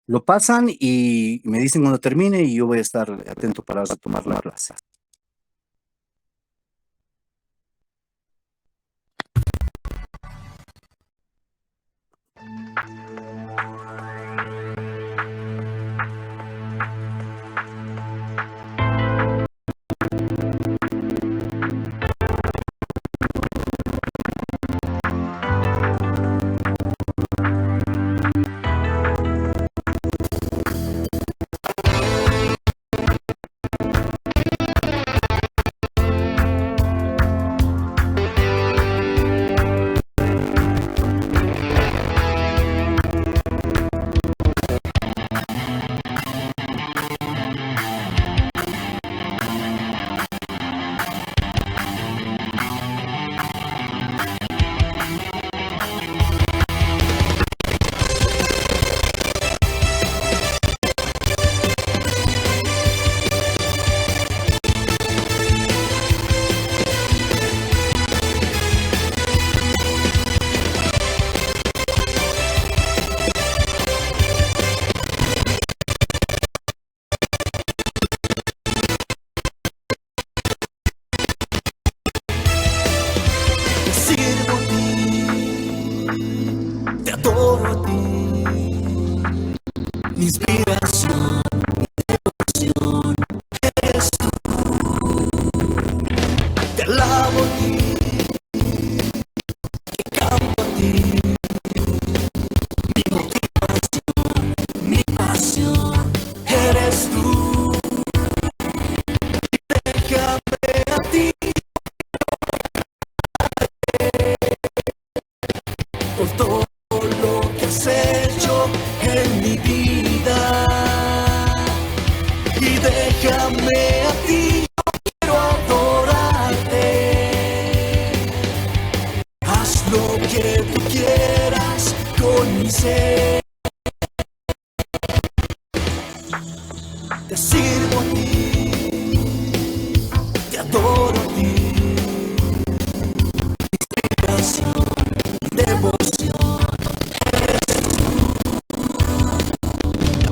Lo pasan y me dicen cuando termine y yo voy a estar atento para tomar la clase. Déjame a ti, yo quiero adorarte. Haz lo que tú quieras con mi ser. Te sirvo a ti, te adoro a ti. Inspiración, devoción, eres tú.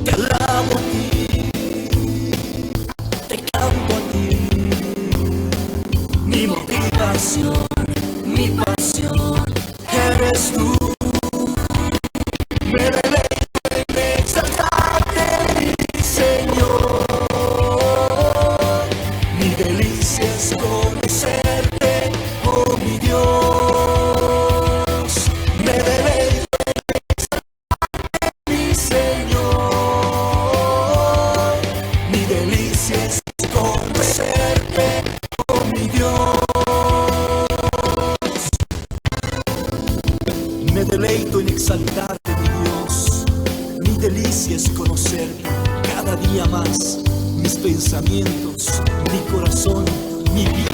Te alabo a ti, te canto a ti. Mi motivación, mi pasión, eres tú. Me deleito en exaltarte, mi Señor. Mi delicia es conocerte, oh mi Dios. Me deleito en exaltarte, mi Señor. Mi delicia es conocerte, oh mi Dios. Me deleito en exaltarte, mi Dios. Mi delicia es conocerte cada día más. Mis pensamientos, mi corazón, mi vida.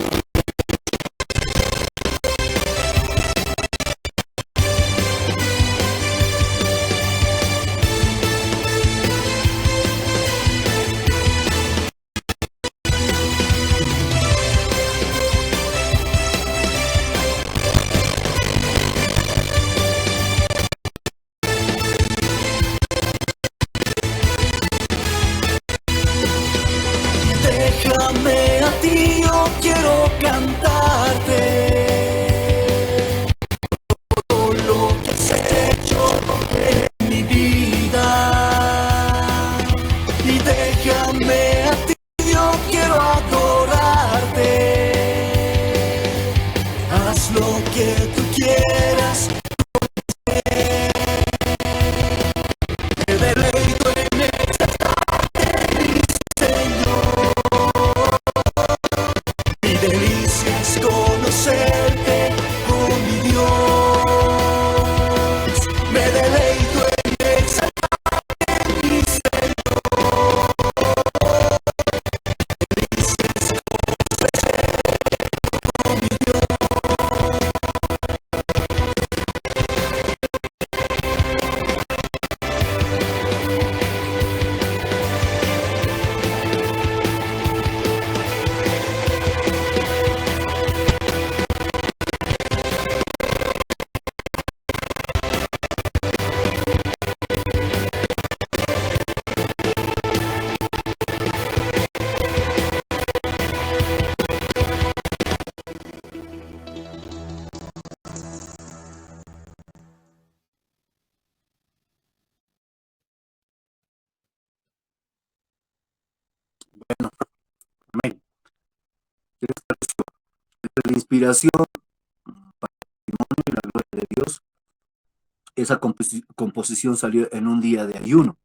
Déjame a ti, yo quiero cantarte todo lo que has hecho en mi vida. Y déjame a ti, yo quiero adorarte. Haz lo que tú quieras. Me deleito en exaltarte, mi Señor. Mi delicia es conocerte, oh mi Dios. Me deleito en exaltarte, mi Señor. Mi delicia es conocerte, oh mi Dios. Bueno, amén. ¿Qué les pareció? La inspiración para el testimonio y la gloria de Dios. Esa composición salió en un día de ayuno.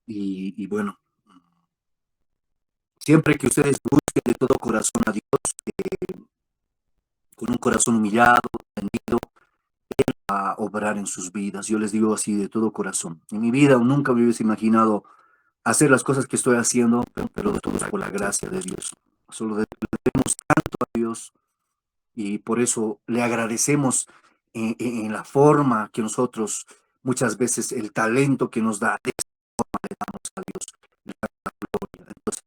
Y bueno, siempre que ustedes busquen de todo corazón a Dios, con un corazón humillado, tendido, Él va a obrar en sus vidas. Yo les digo así de todo corazón. En mi vida nunca me hubiese imaginado hacer las cosas que estoy haciendo, pero de todo es por la gracia de Dios. Solo le debemos tanto a Dios y por eso le agradecemos en la forma que nosotros, muchas veces el talento que nos da, de esa forma le damos a Dios la gloria. Entonces,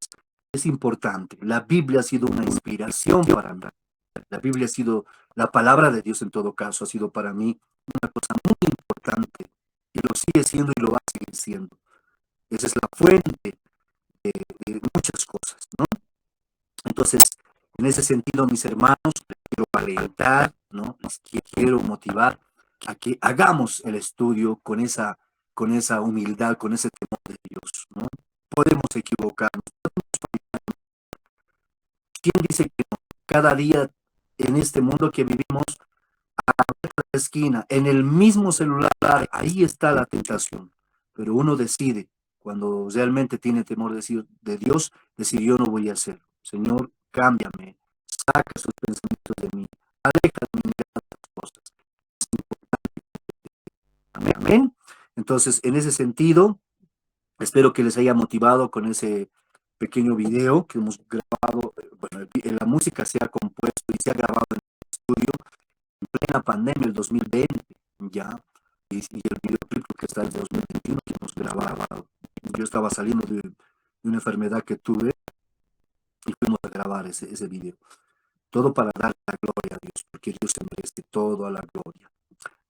es importante. La Biblia ha sido una inspiración para mí. La Biblia ha sido, la palabra de Dios en todo caso, ha sido para mí una cosa muy importante y lo sigue siendo y lo va a seguir siendo. Esa es la fuente de muchas cosas, ¿no? Entonces, en ese sentido, mis hermanos, les quiero alentar, ¿no? Les quiero motivar a que hagamos el estudio con esa humildad, con ese temor de Dios, ¿no? Podemos equivocarnos. ¿Quién dice que no? Cada día en este mundo que vivimos, a la esquina, en el mismo celular, ahí está la tentación. Pero uno decide, cuando realmente tiene temor de Dios, decir, yo no voy a hacer. Señor, cámbiame, saca esos pensamientos de mí, aleja de mí de otras cosas. Es importante. Amén. Amén. Entonces, en ese sentido, Espero que les haya motivado con ese pequeño video que hemos grabado. Bueno, la música se ha compuesto y se ha grabado en el estudio en plena pandemia, el 2020, ya. Y el videoclip que está desde 2021 que hemos grabado. Yo estaba saliendo de una enfermedad que tuve y fuimos a grabar ese video. Todo para dar la gloria a Dios, porque Dios se merece toda la gloria.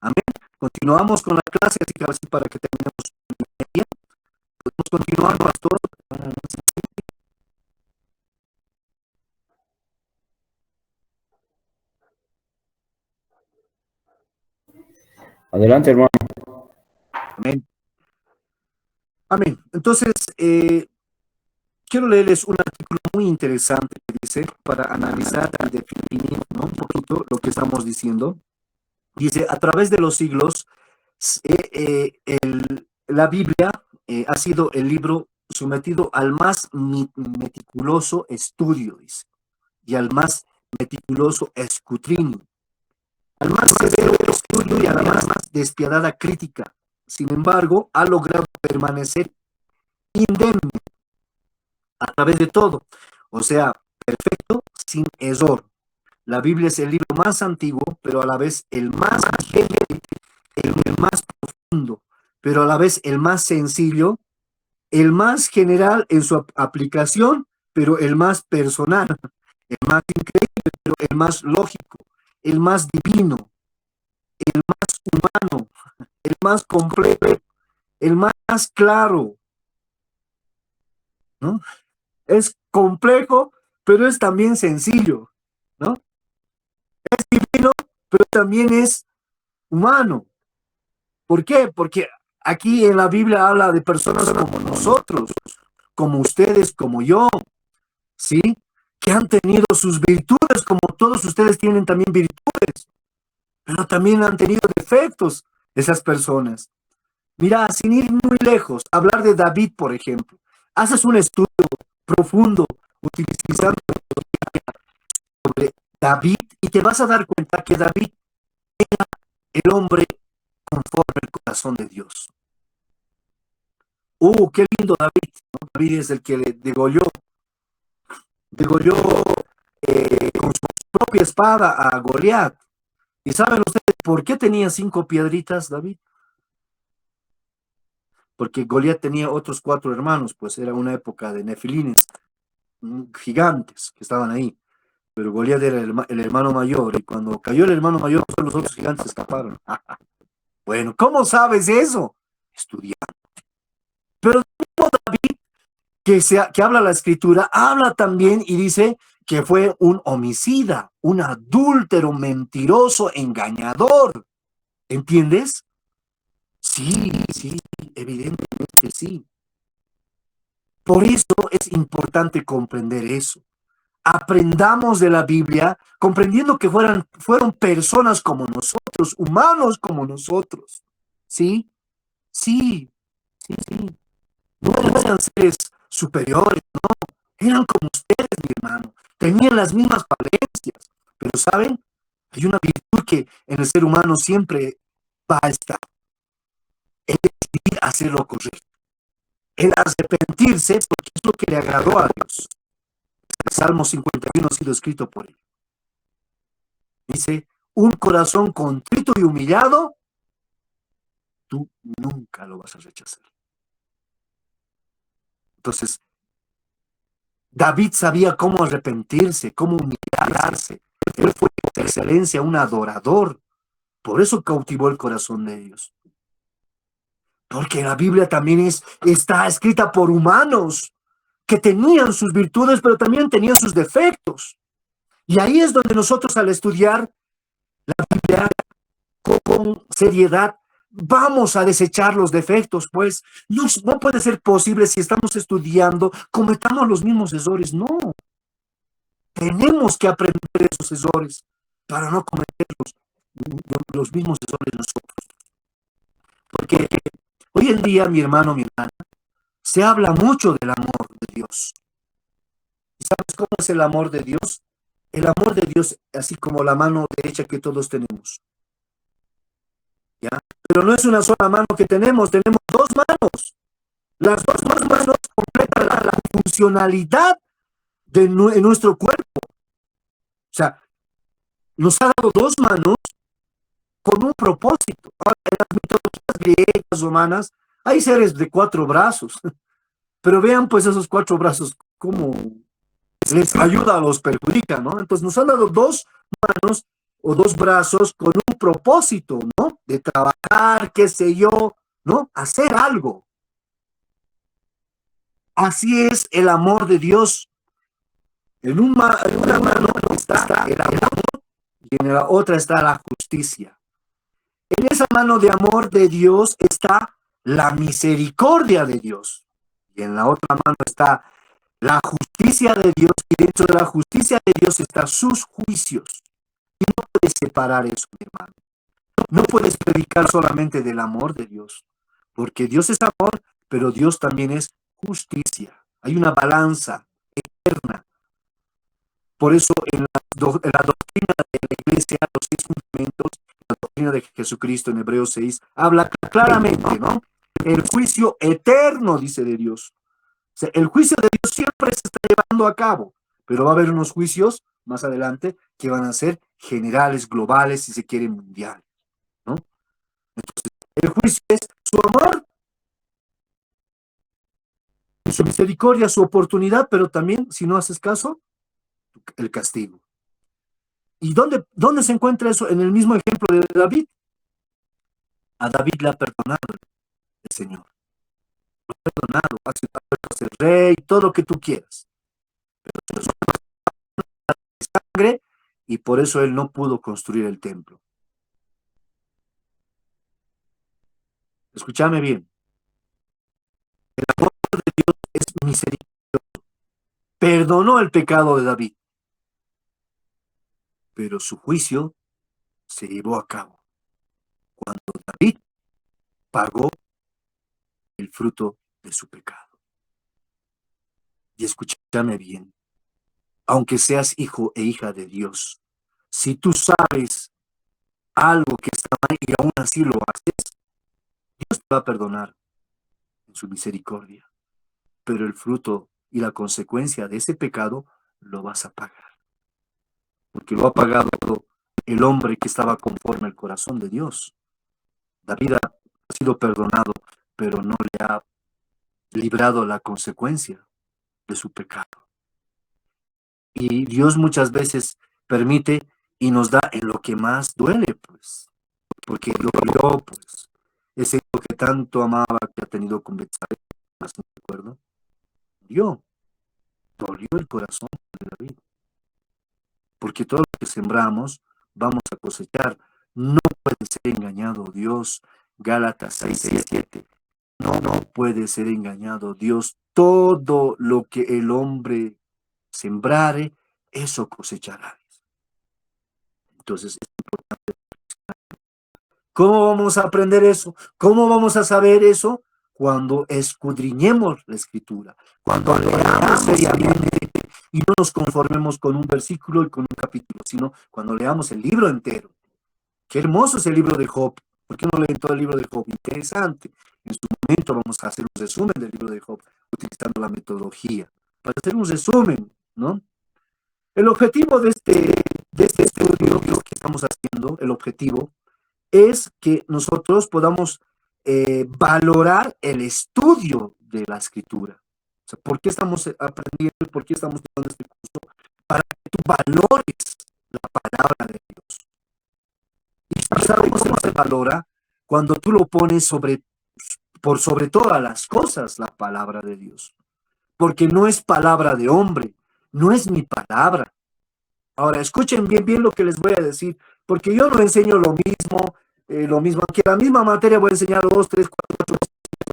Amén. Continuamos con la clase, así que a ver si para que terminemos media. Podemos continuar, pastor. Adelante, hermano. Amén. Amén. Entonces, quiero leerles un artículo muy interesante que dice, para analizar y definir, ¿no?, un poquito lo que estamos diciendo. Dice, a través de los siglos, la Biblia ha sido el libro sometido al más meticuloso estudio, dice, y al más meticuloso escrutinio, al más severo estudio y a la más despiadada crítica. Sin embargo, ha logrado permanecer indemne a través de todo, o sea, perfecto, sin error. La Biblia es el libro más antiguo, pero a la vez el más vigente, el más profundo, pero a la vez el más sencillo, el más general en su aplicación, pero el más personal, el más increíble, pero el más lógico, el más divino, el más humano, el más completo, el más claro, ¿no? Es complejo, pero es también sencillo, ¿no? Es divino, pero también es humano. ¿Por qué? Porque aquí en la Biblia habla de personas como nosotros, como ustedes, como yo, ¿sí? Que han tenido sus virtudes, como todos ustedes tienen también virtudes, pero también han tenido defectos esas personas. Mira, sin ir muy lejos, hablar de David, por ejemplo. Haces un estudio profundo utilizando sobre David y te vas a dar cuenta que David era el hombre conforme al corazón de Dios. Qué lindo David, ¿no? David es el que le degolló con su propia espada a Goliat. ¿Y saben ustedes por qué tenía 5 piedritas David? Porque Goliat tenía otros 4 hermanos, pues era una época de nefilines, gigantes que estaban ahí. Pero Goliat era el hermano mayor, y cuando cayó el hermano mayor, todos los otros gigantes escaparon. Bueno, ¿cómo sabes eso? Estudiando. Pero David, que habla la escritura, habla también y dice que fue un homicida, un adúltero, mentiroso, engañador. ¿Entiendes? Sí, evidentemente sí. Por eso es importante comprender eso. Aprendamos de la Biblia, comprendiendo que fueron personas como nosotros, humanos como nosotros. ¿Sí? Sí. No eran seres superiores, no. Eran como ustedes, mi hermano. Tenían las mismas falencias. Pero, ¿saben? Hay una virtud que en el ser humano siempre va a estar. El decidir hacer lo correcto. El arrepentirse, porque es lo que le agradó a Dios. El Salmo 51 ha sido escrito por él. Dice, un corazón contrito y humillado, tú nunca lo vas a rechazar. Entonces, David sabía cómo arrepentirse, cómo humillarse. Él fue por excelencia un adorador. Por eso cautivó el corazón de ellos. Porque la Biblia también está escrita por humanos que tenían sus virtudes, pero también tenían sus defectos. Y ahí es donde nosotros, al estudiar la Biblia con seriedad, vamos a desechar los defectos, pues. No puede ser posible, si estamos estudiando, cometamos los mismos errores. No. Tenemos que aprender esos errores para no cometer los mismos errores nosotros. Porque hoy en día, mi hermano, mi hermana, se habla mucho del amor de Dios. ¿Y sabes cómo es el amor de Dios? El amor de Dios, así como la mano derecha que todos tenemos. ¿Ya? Pero no es una sola mano que tenemos 2 manos. Las dos manos completan la funcionalidad en nuestro cuerpo. O sea, nos ha dado dos manos con un propósito. Ahora, en las mitologías griegas, romanas, hay seres de 4 brazos. Pero vean pues esos 4 brazos, cómo les ayuda o los perjudica, ¿no? Entonces nos han dado dos manos o dos brazos con un propósito, ¿no? De trabajar, qué sé yo, ¿no? Hacer algo. Así es el amor de Dios. En una mano está el amor y en la otra está la justicia. En esa mano de amor de Dios está la misericordia de Dios. Y en la otra mano está la justicia de Dios, y dentro de la justicia de Dios están sus juicios. Y no puedes separar eso, mi hermano. No puedes predicar solamente del amor de Dios, porque Dios es amor, pero Dios también es justicia. Hay una balanza eterna. Por eso en la doctrina de la Iglesia, los 6 fundamentos, la doctrina de Jesucristo en Hebreos 6, habla claramente, ¿no? El juicio eterno, dice de Dios. O sea, el juicio de Dios siempre se está llevando a cabo, pero va a haber unos juicios más adelante que van a ser generales, globales, si se quiere, mundiales, ¿no? Entonces, el juicio es su amor, su misericordia, su oportunidad, pero también, si no haces caso, el castigo. ¿Y dónde se encuentra eso? En el mismo ejemplo de David. A David le ha perdonado el Señor. Lo ha perdonado, hace el rey, todo lo que tú quieras. Pero se de sangre y por eso él no pudo construir el templo. Escúchame bien. El amor de Dios es misericordioso. Perdonó el pecado de David. Pero su juicio se llevó a cabo cuando David pagó el fruto de su pecado. Y escúchame bien, aunque seas hijo e hija de Dios, si tú sabes algo que está mal y aún así lo haces, Dios te va a perdonar en su misericordia, pero el fruto y la consecuencia de ese pecado lo vas a pagar, porque lo ha pagado el hombre que estaba conforme al corazón de Dios. David ha sido perdonado, pero no le ha librado la consecuencia de su pecado. Y Dios muchas veces permite y nos da en lo que más duele, pues, porque dolió, pues, ese hijo que tanto amaba, que ha tenido con Betsabé, más no recuerdo, dolió el corazón de David, porque todo lo que sembramos vamos a cosechar. No puede ser engañado Dios. Gálatas 6:7. No puede ser engañado Dios. Todo lo que el hombre sembrare, eso cosechará. Entonces es importante. ¿Cómo vamos a aprender eso? ¿Cómo vamos a saber eso? Cuando escudriñemos la Escritura, cuando leamos seriamente y no nos conformemos con un versículo y con un capítulo, sino cuando leamos el libro entero. Qué hermoso es el libro de Job. ¿Por qué no leen todo el libro de Job? Interesante. En su momento vamos a hacer un resumen del libro de Job, utilizando la metodología, para hacer un resumen, ¿no? El objetivo de este estudio que estamos haciendo, el objetivo, es que nosotros podamos valorar el estudio de la Escritura. O sea, ¿por qué estamos aprendiendo? ¿Por qué estamos dando este curso? Para que tú valores la palabra de Dios. ¿Y sabes cómo se valora? Cuando tú lo pones por sobre todas las cosas, la palabra de Dios. Porque no es palabra de hombre, no es mi palabra. Ahora, escuchen bien lo que les voy a decir, porque yo no enseño lo mismo, aunque la misma materia voy a enseñar 2, 3, 4,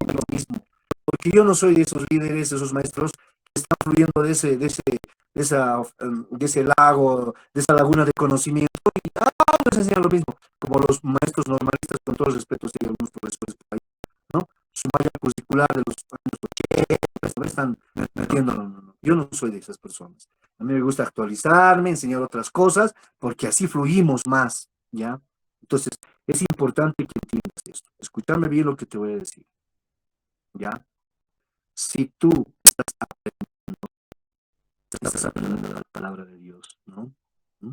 8, lo mismo, porque yo no soy de esos líderes, de esos maestros que están fluyendo de ese lago, de esa laguna de conocimiento, y nos enseñan lo mismo, como los maestros normalistas, con todo el respeto, hay algunos profesores por ahí, ¿no? Su malla curricular de los años 80, están metiendo, no. Yo no soy de esas personas. A mí me gusta actualizarme, enseñar otras cosas, porque así fluimos más, ¿ya? Entonces, es importante que entiendas esto. Escuchadme bien lo que te voy a decir, ¿ya? si tú estás aprendiendo la palabra de Dios, ¿no? ¿Mm?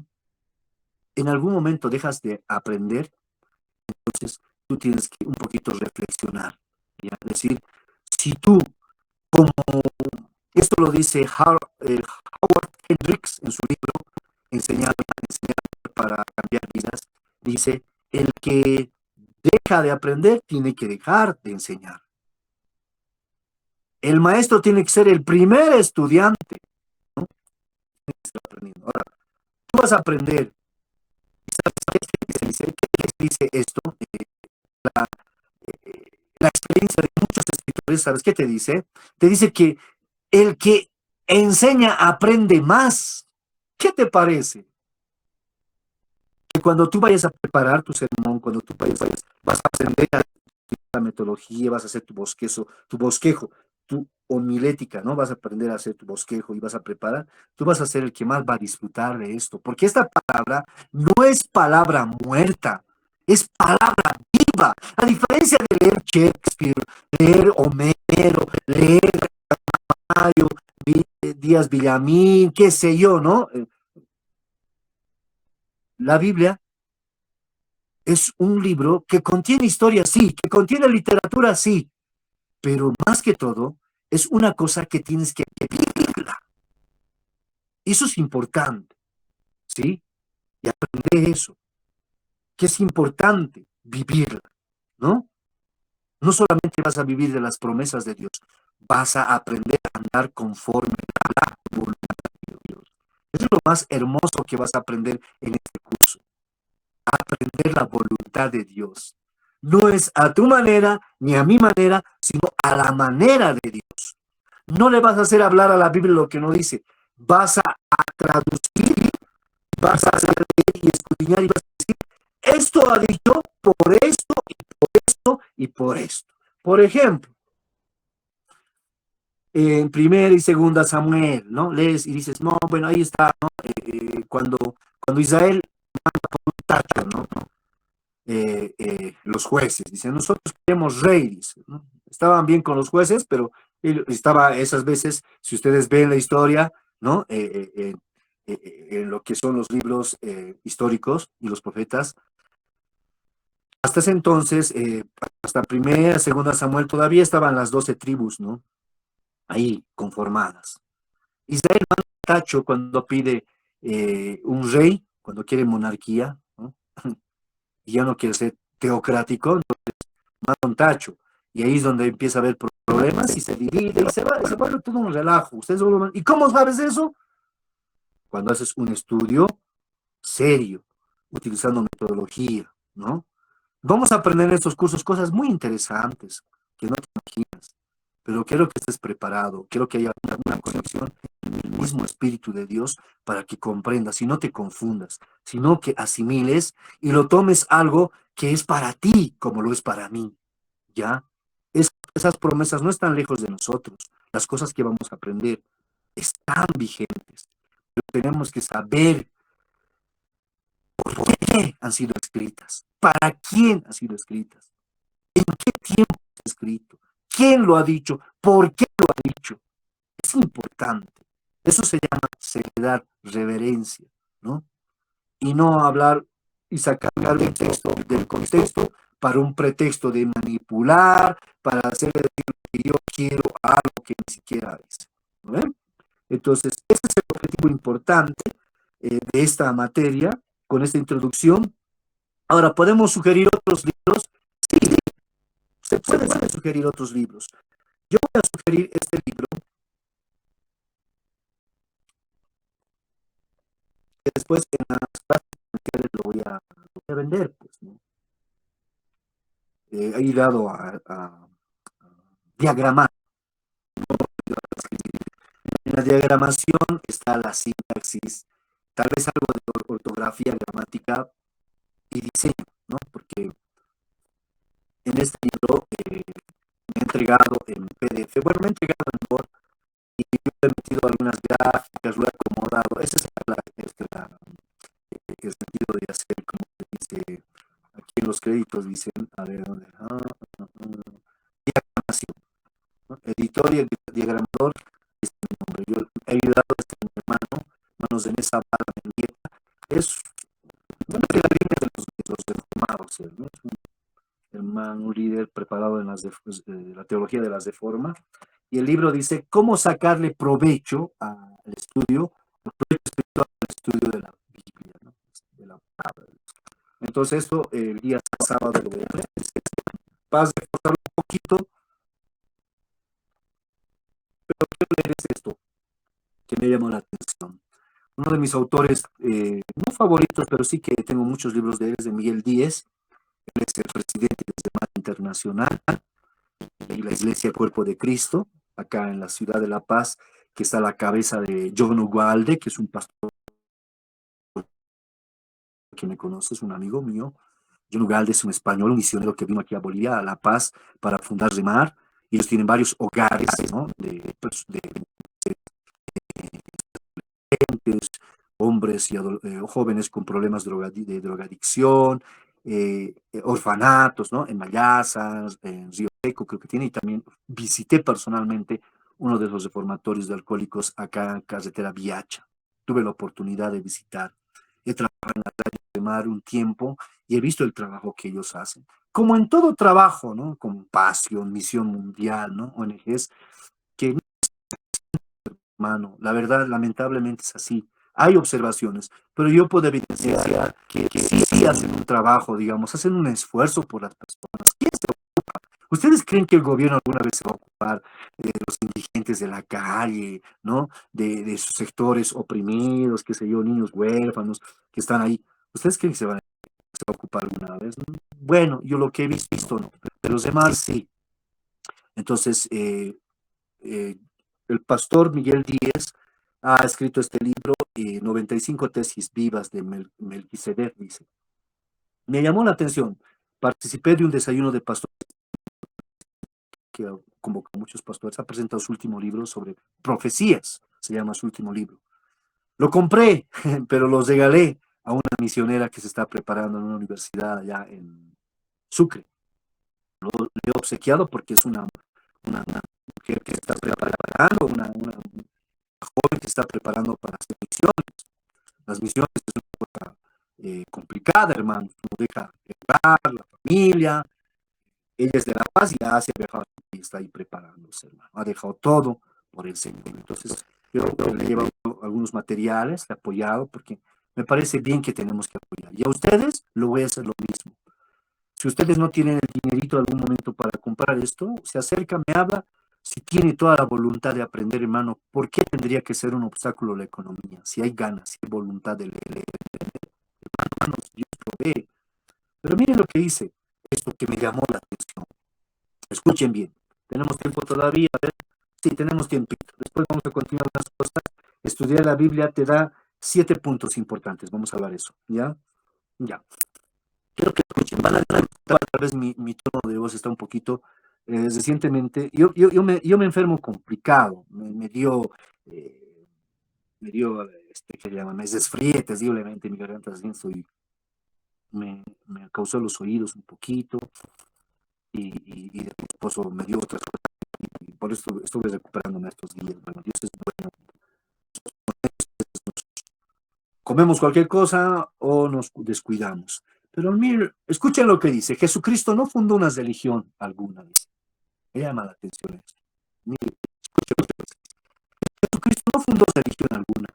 En algún momento dejas de aprender, entonces tú tienes que un poquito reflexionar, ¿ya? Es decir, si tú, como esto lo dice Howard Hendricks en su libro Enseñar para cambiar vidas, dice, el que deja de aprender tiene que dejar de enseñar. El maestro tiene que ser el primer estudiante, ¿no? Ahora, tú vas a aprender. ¿Sabes qué dice esto? La experiencia de muchos escritores, ¿sabes qué te dice? Te dice que el que enseña aprende más. ¿Qué te parece? Que cuando tú vayas a preparar tu sermón, cuando tú vas a aprender la metodología, vas a hacer tu bosquejo, tu homilética, ¿no? Vas a aprender a hacer tu bosquejo y vas a preparar, tú vas a ser el que más va a disfrutar de esto, porque esta palabra no es palabra muerta, es palabra viva. A diferencia de leer Shakespeare, leer Homero, leer Mario, Díaz Villamín, qué sé yo, ¿no? La Biblia es un libro que contiene historia, sí, que contiene literatura, sí, pero más que todo, es una cosa que tienes que vivirla. Eso es importante, ¿sí? Y aprender eso, que es importante vivirla, ¿no? No solamente vas a vivir de las promesas de Dios, vas a aprender a andar conforme a la voluntad de Dios. Eso es lo más hermoso que vas a aprender en este curso. Aprender la voluntad de Dios. No es a tu manera ni a mi manera, sino a la manera de Dios. No le vas a hacer hablar a la Biblia lo que no dice. Vas a traducir, vas a hacer y escudriñar y vas a decir, esto ha dicho por esto y por esto y por esto. Por ejemplo, en 1 y 2 Samuel, ¿no? Lees y dices, no, bueno, ahí está, ¿no? Cuando Israel manda por un tacho, ¿no? Los jueces, dicen, nosotros queremos rey, dice, ¿no? Estaban bien con los jueces, pero estaba esas veces, si ustedes ven la historia, ¿no? En lo que son los libros históricos y los profetas, hasta ese entonces, hasta 1, 2 Samuel, todavía estaban las 12 tribus, ¿no? Ahí, conformadas. Israel manda tacho cuando pide un rey, cuando quiere monarquía, ¿no? Y ya no quiere ser teocrático, entonces manda un tacho. Y ahí es donde empieza a haber problemas y se divide y se vuelve todo un relajo. ¿Y cómo sabes eso? Cuando haces un estudio serio, utilizando metodología, ¿no? Vamos a aprender en estos cursos cosas muy interesantes que no te imaginas, pero quiero que estés preparado, quiero que haya una conexión en el mismo Espíritu de Dios para que comprendas y no te confundas, sino que asimiles y lo tomes algo que es para ti como lo es para mí, ¿ya? Esas promesas no están lejos de nosotros, las cosas que vamos a aprender están vigentes, pero tenemos que saber por qué han sido escritas, para quién han sido escritas, en qué tiempo se ha escrito, quién lo ha dicho, por qué lo ha dicho. Es importante. Eso se llama seriedad, reverencia, ¿no? Y no hablar y sacar el texto del contexto para un pretexto de manipular, para hacerle decir que yo quiero algo que ni siquiera es, ¿no? Entonces, ese es el objetivo importante de esta materia, con esta introducción. Ahora, ¿podemos sugerir otros libros? Sí, se pueden sugerir otros libros. Yo voy a sugerir este libro, que después en las clases lo voy a vender, pues, ¿no? He dado a diagramar. En la diagramación está la sintaxis, tal vez algo de ortografía, gramática y diseño, ¿no? Porque en este libro me he entregado en PDF, bueno, me he entregado en Word y yo he metido algunas gráficas, lo he acomodado. Ese es el sentido de hacer, como dice aquí en los créditos, dicen, a ver, ¿dónde? Diagramación, ¿no? Editor y el yo he ayudado a este hermanos de Mesa Barra Mendieta. Es bueno, de la línea de los reformados, ¿no? Es un hermano, un líder preparado en la teología de las reformas. Y el libro dice cómo sacarle provecho al estudio, provecho espiritual al estudio de la Biblia, ¿no? De la palabra de Dios. Entonces esto el día sábado lo voy a hacer. Paz de forzarlo un poquito, pero quiero leer esto que me llamó la atención. Uno de mis autores, no favoritos, pero sí que tengo muchos libros de él, es de Miguel Díez. Él es el presidente de Semana Internacional y la Iglesia Cuerpo de Cristo, acá en la ciudad de La Paz, que está a la cabeza de John Ugalde, que es un pastor que me conoce, es un amigo mío. John Ugalde es un español, un misionero que vino aquí a Bolivia, a La Paz, para fundar Remar. Y ellos tienen varios hogares, ¿no? de hombres y jóvenes con problemas de drogadicción, orfanatos, ¿no? En Mayazas, en Río Seco, creo que tiene, y también visité personalmente uno de los reformatorios de alcohólicos acá en Carretera Viacha. Tuve la oportunidad de visitar. He trabajado en la radio de Mar un tiempo y he visto el trabajo que ellos hacen. Como en todo trabajo, ¿no? Compasión, Misión Mundial, ¿no? ONGs que hermano, la verdad, lamentablemente es así. Hay observaciones, pero yo puedo evidenciar que sí hacen un trabajo, digamos, hacen un esfuerzo por las personas. ¿Quién se ocupa? ¿Ustedes creen que el gobierno alguna vez se va a ocupar de los indigentes de la calle, ¿no? De sus sectores oprimidos, qué sé yo, niños huérfanos que están ahí? ¿Ustedes creen que se va a ocupar alguna vez? Bueno, yo lo que he visto, no, pero los demás sí. Entonces, el pastor Miguel Díez ha escrito este libro, 95 tesis vivas de Melquisedec, dice. Me llamó la atención. Participé de un desayuno de pastores que convocó a muchos pastores. Ha presentado su último libro sobre profecías, se llama su último libro. Lo compré, pero lo regalé a una misionera que se está preparando en una universidad allá en Sucre. Lo he obsequiado porque es una mujer que está preparando, una joven que está preparando para hacer misiones. Las misiones es una cosa complicada, hermano. Uno deja el hogar, la familia. Ella es de La Paz y ha viajado y está ahí preparándose, hermano. Ha dejado todo por el Señor. Entonces, yo le he llevado algunos materiales, le he apoyado, porque me parece bien que tenemos que apoyar. Y a ustedes lo voy a hacer lo mismo. Si ustedes no tienen el dinerito en algún momento para comprar esto, se acerca, me habla. Si tiene toda la voluntad de aprender, hermano, ¿por qué tendría que ser un obstáculo la economía? Si hay ganas, si hay voluntad de leer, hermanos, Dios provee. Pero miren lo que dice, esto que me llamó la atención. Escuchen bien, ¿tenemos tiempo todavía? A ver. Sí, tenemos tiempo. Después vamos a continuar las cosas. Estudiar la Biblia te da 7 puntos importantes. Vamos a hablar eso, ¿ya? Ya. Quiero que escuchen, van a tal vez mi tono de voz está un poquito recientemente. Yo me enfermo complicado, me dio, ¿qué llama? Me desfrié terriblemente mi garganta, me causó los oídos un poquito y mi esposo me dio otras cosas y por eso estuve recuperándome estos días. Bueno, Dios es bueno. Comemos cualquier cosa o nos descuidamos. Pero miren, escuchen lo que dice. Jesucristo no fundó una religión alguna, dice. Me llama la atención esto. Miren, escuchen lo que dice. Jesucristo no fundó religión alguna,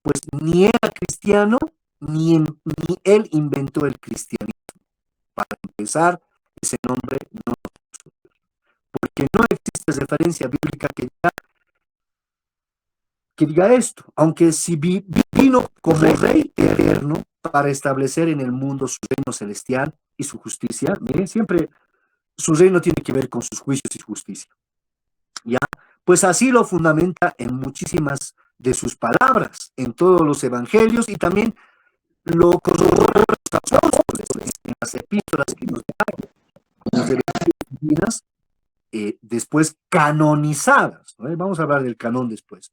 pues ni era cristiano, ni él inventó el cristianismo. Para empezar, ese nombre no, porque no existe referencia bíblica que diga esto, aunque si vino como rey eterno para establecer en el mundo su reino celestial y su justicia. Miren, siempre su reino tiene que ver con sus juicios y justicia. ¿Ya? Pues así lo fundamenta en muchísimas de sus palabras, en todos los evangelios, y también lo corroboran los apóstoles en las epístolas que nos dan, las revelaciones divinas, después canonizadas, ¿no? Vamos a hablar del canón después.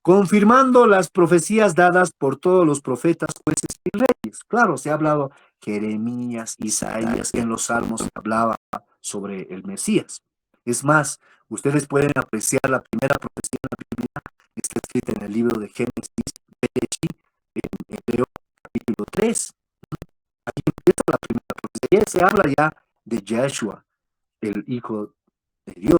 Confirmando las profecías dadas por todos los profetas, jueces y reyes. Claro, se ha hablado Jeremías, Isaías, en los Salmos hablaba sobre el Mesías. Es más, ustedes pueden apreciar la primera profecía en la Biblia, está escrita en el libro de Génesis, en Hebreo capítulo 3. Aquí empieza la primera profecía. Se habla ya de Yeshua, el Hijo de Dios.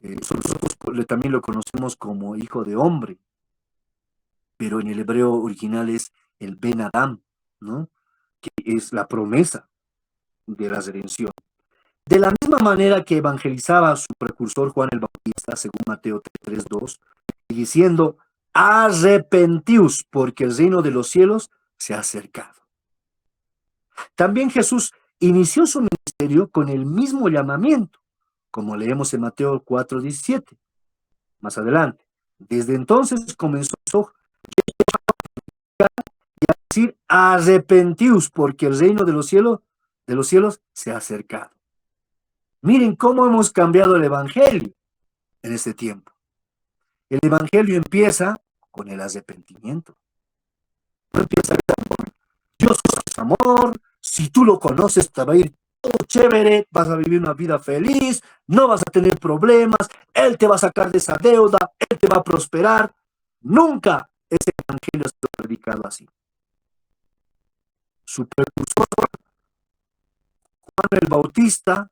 Nosotros también lo conocemos como Hijo de Hombre, pero en el hebreo original es el Ben Adam, ¿no? Que es la promesa de la redención. De la misma manera que evangelizaba a su precursor Juan el Bautista, según Mateo 3:2, diciendo, arrepentíos, porque el reino de los cielos se ha acercado. También Jesús inició su ministerio con el mismo llamamiento, como leemos en Mateo 4:17. Más adelante. Desde entonces comenzó a decir, arrepentíos, porque el reino de los cielos se ha acercado. Miren cómo hemos cambiado el evangelio en este tiempo. El evangelio empieza con el arrepentimiento. No empieza con Dios es amor, si tú lo conoces te va a ir todo chévere, vas a vivir una vida feliz, no vas a tener problemas, Él te va a sacar de esa deuda, Él te va a prosperar. Nunca ese evangelio ha sido predicado así. Su precursor, Juan el Bautista,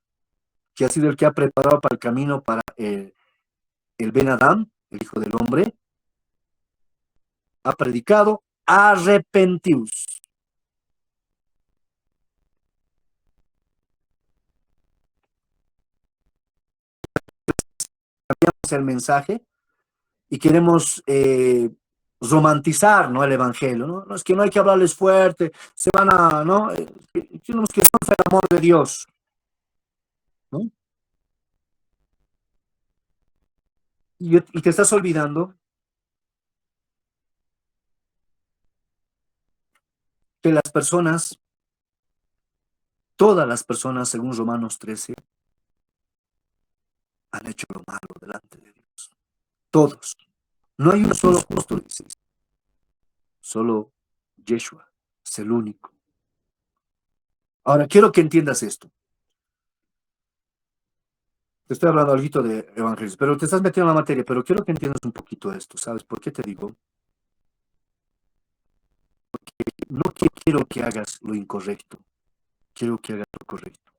que ha sido el que ha preparado para el camino para el Ben Adam, el Hijo del Hombre, ha predicado, arrepentíos. Cambiamos el mensaje y queremos romantizar, ¿no?, el evangelio, ¿no? No, es que no hay que hablarles fuerte, se van a, ¿no? Tenemos que ser el amor de Dios, ¿no? Y te estás olvidando que las personas, todas las personas, según Romanos 13, han hecho lo malo delante de Dios. Todos. No hay un solo justo, dice. Solo Yeshua es el único. Ahora, quiero que entiendas esto. Te estoy hablando algo de evangelismo, pero te estás metiendo en la materia, pero quiero que entiendas un poquito esto. ¿Sabes por qué te digo? Porque no quiero que hagas lo incorrecto. Quiero que hagas lo correcto.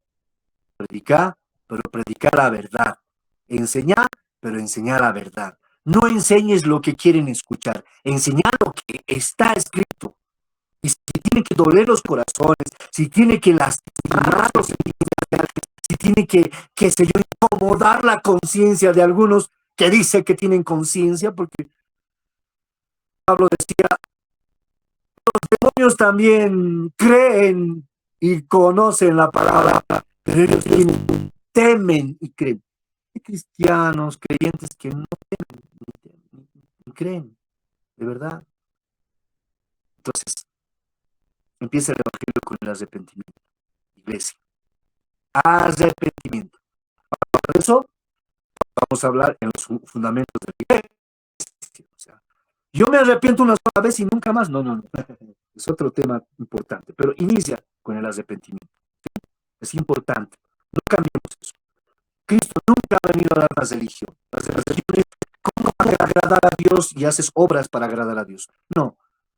Predicar, pero predicar la verdad. Enseñar, pero enseñar la verdad. No enseñes lo que quieren escuchar. Enseñar lo que está escrito. Y si tiene que doler los corazones, si tiene que lastimar los sentimientos, si tiene que, qué sé yo, incomodar la conciencia de algunos que dicen que tienen conciencia, porque Pablo decía, los demonios también creen y conocen la palabra, pero ellos temen y creen. Hay cristianos, creyentes que no temen ni creen, de verdad. Entonces, empieza el evangelio con el arrepentimiento. Iglesia. Arrepentimiento. Por eso vamos a hablar en los fundamentos de la iglesia. O sea, yo me arrepiento una sola vez y nunca más. No. Es otro tema importante. Pero inicia con el arrepentimiento. ¿Sí? Es importante. No cambiemos eso. Cristo nunca ha venido a dar la religión. Las religiones, ¿cómo vas a agradar a Dios y haces obras para agradar a Dios? No.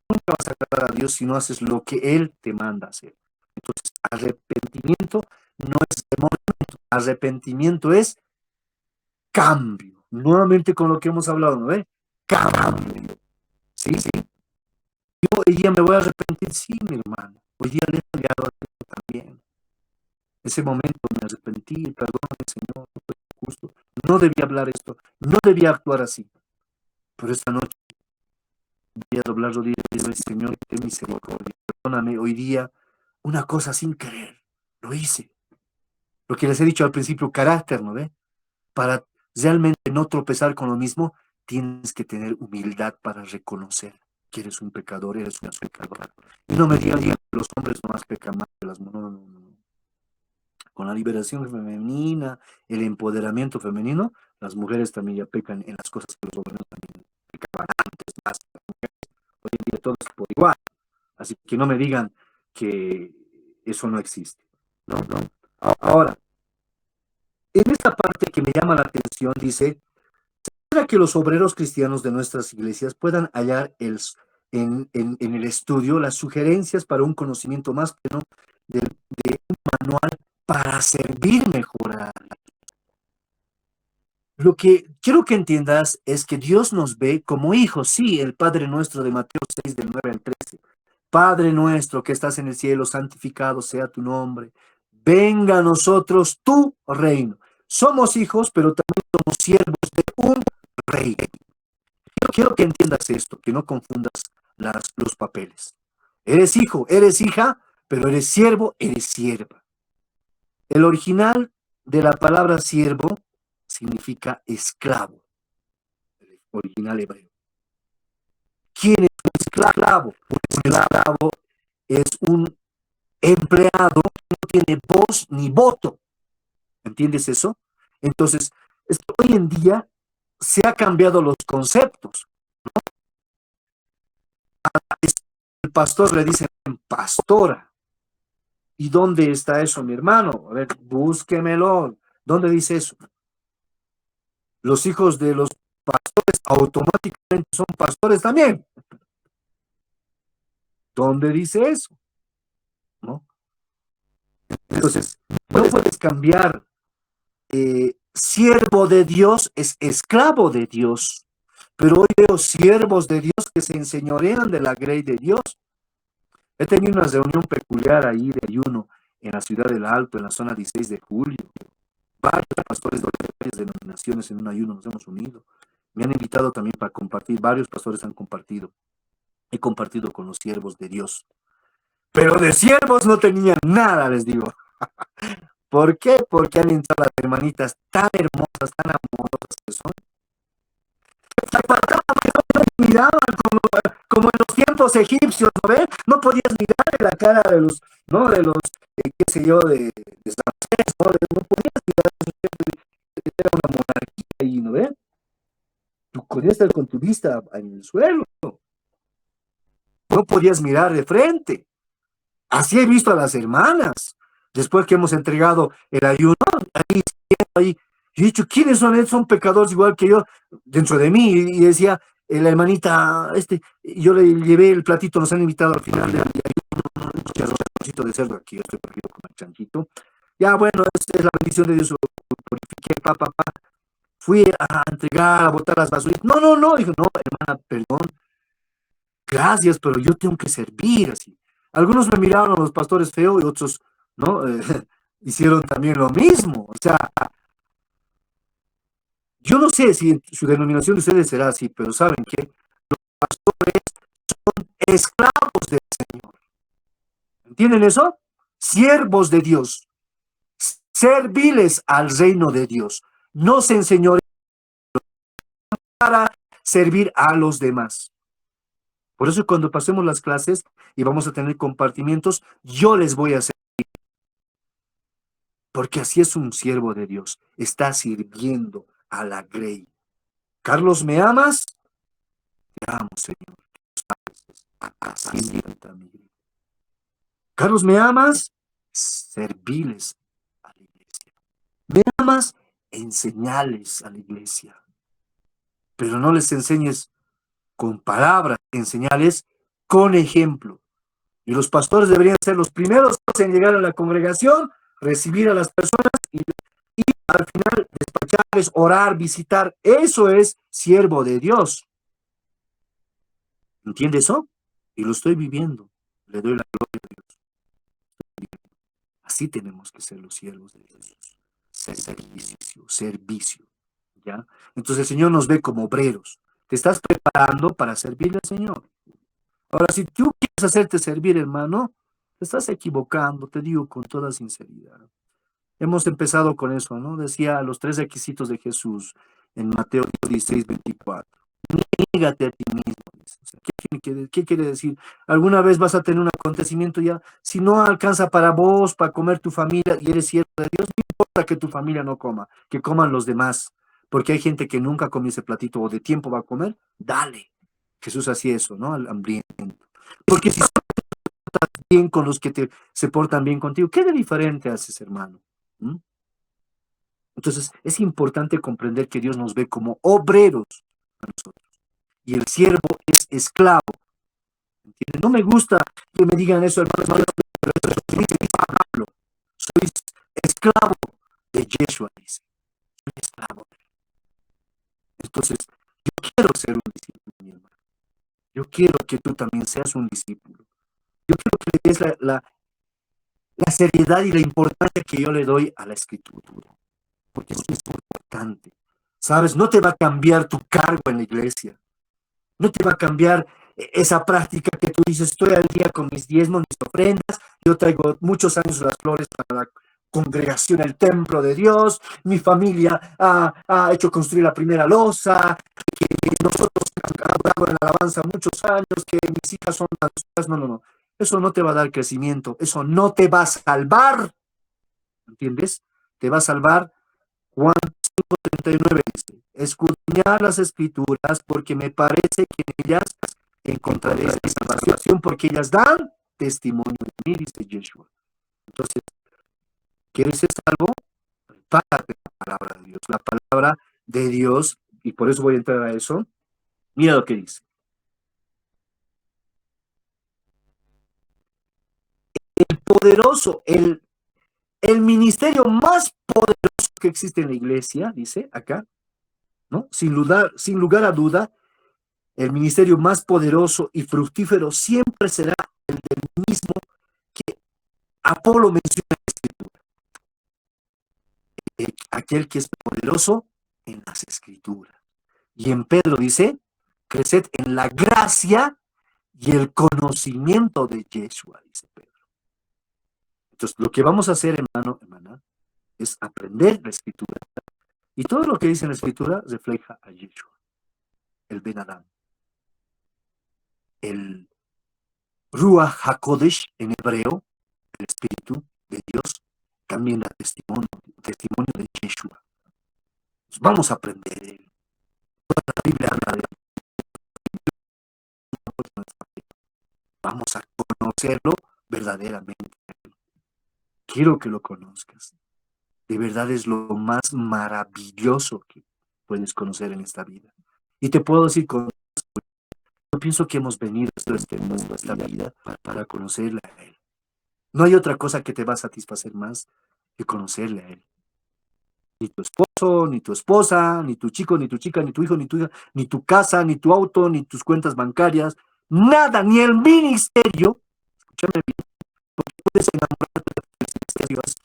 Nunca vas a agradar a Dios si no haces lo que Él te manda hacer. Entonces, arrepentimiento no es demonios, arrepentimiento es cambio. Nuevamente con lo que hemos hablado, ¿no ve? Cambio. ¿Sí? Yo hoy día me voy a arrepentir, sí, mi hermano. Hoy día le he enviado a Dios también. Ese momento me arrepentí, perdóname, Señor, no fue justo. No debía hablar esto, no debía actuar así. Pero esta noche voy a doblar rodillas y decir, Señor, ten misericordia, perdóname, hoy día una cosa sin querer, lo hice. Lo que les he dicho al principio, carácter, ¿no ve? Para realmente no tropezar con lo mismo, tienes que tener humildad para reconocer que eres un pecador, eres una pecadora. Y no me digan que los hombres no más pecan más que las mujeres. No. Con la liberación femenina, el empoderamiento femenino, las mujeres también ya pecan en las cosas que los hombres también pecaban antes más. Hoy en día todo es por igual. Así que no me digan que eso no existe. No. Ahora, en esta parte que me llama la atención, dice, para que los obreros cristianos de nuestras iglesias puedan hallar en el estudio las sugerencias para un conocimiento más pleno de un manual para servir mejor a la. Lo que quiero que entiendas es que Dios nos ve como hijos. Sí, el Padre nuestro de Mateo 6, del 9 al 13. Padre nuestro que estás en el cielo, santificado sea tu nombre. Venga a nosotros tu reino. Somos hijos, pero también somos siervos de un rey. Quiero que entiendas esto, que no confundas los papeles. Eres hijo, eres hija, pero eres siervo, eres sierva. El original de la palabra siervo significa esclavo. El original hebreo. ¿Quién es un esclavo? Un esclavo es un empleado que no tiene voz ni voto. ¿Entiendes eso? Entonces, hoy en día se han cambiado los conceptos, ¿no? El pastor le dicen pastora. ¿Y dónde está eso, mi hermano? A ver, búsquemelo. ¿Dónde dice eso? Los hijos de los pastores automáticamente son pastores también. ¿Dónde dice eso? ¿No? Entonces, no puedes cambiar. Siervo de Dios es esclavo de Dios. Pero hoy veo siervos de Dios que se enseñorean de la grey de Dios. He tenido una reunión peculiar ahí de ayuno en la ciudad del Alto, en la zona 16 de julio. Varios pastores de varias denominaciones en un ayuno nos hemos unido. Me han invitado también para compartir, varios pastores han compartido. He compartido con los siervos de Dios. Pero de siervos no tenían nada, les digo. ¿Por qué? Porque han entrado las hermanitas tan hermosas, tan amorosas que son. Miraban como en los tiempos egipcios, ¿no ves? No podías mirar la cara de los, ¿no? De los, qué sé yo, de Ramsés, ¿no? No podías mirar, era una monarquía ahí, ¿no ves? Tú podías estar con tu vista en el suelo. No podías mirar de frente. Así he visto a las hermanas. Después que hemos entregado el ayuno, ahí, he dicho, ¿quiénes son? Son pecadores igual que yo, dentro de mí. Y decía, la hermanita, yo le llevé el platito, nos han invitado al final del ayuno, un chicharroncito de cerdo aquí, yo estoy perdido con el chanchito. Ya, bueno, es la bendición de Dios, purifiqué, fui a entregar, a botar las basuritas. No, dijo, no, hermana, perdón, gracias, pero yo tengo que servir así. Algunos me miraron a los pastores feo y otros, ¿no? Hicieron también lo mismo. O sea, yo no sé si su denominación de ustedes será así, pero ¿saben qué? Los pastores son esclavos del Señor. ¿Entienden eso? Siervos de Dios. Serviles al reino de Dios. No se enseñorean para servir a los demás. Por eso cuando pasemos las clases y vamos a tener compartimientos, yo les voy a servir. Porque así es un siervo de Dios. Está sirviendo a la grey. Carlos, ¿me amas? Te amo, Señor. Apacienta mi grey. Carlos, ¿me amas? Serviles a la iglesia. ¿Me amas? Enseñales a la iglesia. Pero no les enseñes con palabras, enseñales con ejemplo. Y los pastores deberían ser los primeros en llegar a la congregación, recibir a las personas y al final despacharles, orar, visitar. Eso es siervo de Dios. ¿Entiende eso? Y lo estoy viviendo. Le doy la gloria a Dios. Así tenemos que ser los siervos de Dios. Servicio. ¿Ya? Entonces el Señor nos ve como obreros. Te estás preparando para servirle al Señor. Ahora, si tú quieres hacerte servir, hermano, te estás equivocando, te digo con toda sinceridad. Hemos empezado con eso, ¿no? Decía los 3 requisitos de Jesús en Mateo 16, 24. Niégate a ti mismo. O sea, ¿qué quiere decir? Alguna vez vas a tener un acontecimiento ya, si no alcanza para vos, para comer tu familia y eres siervo de Dios, no importa que tu familia no coma, que coman los demás, porque hay gente que nunca come ese platito o de tiempo va a comer, dale. Jesús hacía eso, ¿no? Al hambriento. Porque si te portas bien con los que se portan bien contigo, ¿qué de diferente haces, hermano? Entonces, es importante comprender que Dios nos ve como obreros a nosotros. Y el siervo es esclavo. ¿Entiendes? No me gusta que me digan eso, hermanos, pero eso dice Pablo. Soy esclavo de Yeshua, dice. Soy esclavo. Entonces, yo quiero ser un discípulo, mi hermano. Yo quiero que tú también seas un discípulo. Yo quiero que le des la seriedad y la importancia que yo le doy a la escritura. Porque eso es importante. ¿Sabes? No te va a cambiar tu cargo en la iglesia. No te va a cambiar esa práctica que tú dices, estoy al día con mis diezmos, mis ofrendas, yo traigo muchos años las flores para la congregación, el templo de Dios, mi familia ha hecho construir la primera losa, que nosotros hablamos en la alabanza muchos años, que mis hijas son las... No. Eso no te va a dar crecimiento, eso no te va a salvar. ¿Entiendes? Te va a salvar Juan 5:39 dice, escudriñar las escrituras porque me parece que en ellas encontraré salvación porque ellas dan testimonio de mí, dice Yeshua. Entonces, ¿quieres ser salvo? Prepárate la palabra de Dios. La palabra de Dios, y por eso voy a entrar a eso, mira lo que dice. El poderoso, el ministerio más poderoso que existe en la iglesia, dice acá, ¿no? Sin lugar a duda, el ministerio más poderoso y fructífero siempre será el del mismo que Apolo menciona en la escritura. Aquel que es poderoso en las escrituras. Y en Pedro dice, creced en la gracia y el conocimiento de Yeshua, dice Pedro. Entonces, lo que vamos a hacer, hermano, hermana, es aprender la escritura. Y todo lo que dice en la escritura refleja a Yeshua, el Ben Adam. El Ruach HaKodesh en hebreo, el Espíritu de Dios, también da testimonio de Yeshua. Pues vamos a aprender de él. La Biblia habla de él. Vamos a conocerlo verdaderamente. Quiero que lo conozcas. De verdad es lo más maravilloso que puedes conocer en esta vida. Y te puedo decir yo pienso que hemos venido a este mundo, a esta vida, para conocerle a Él. No hay otra cosa que te va a satisfacer más que conocerle a Él. Ni tu esposo, ni tu esposa, ni tu chico, ni tu chica, ni tu hijo, ni tu hija, ni tu casa, ni tu auto, ni tus cuentas bancarias, nada, ni el ministerio. Escúchame bien, porque puedes enamorarte de los ministerios,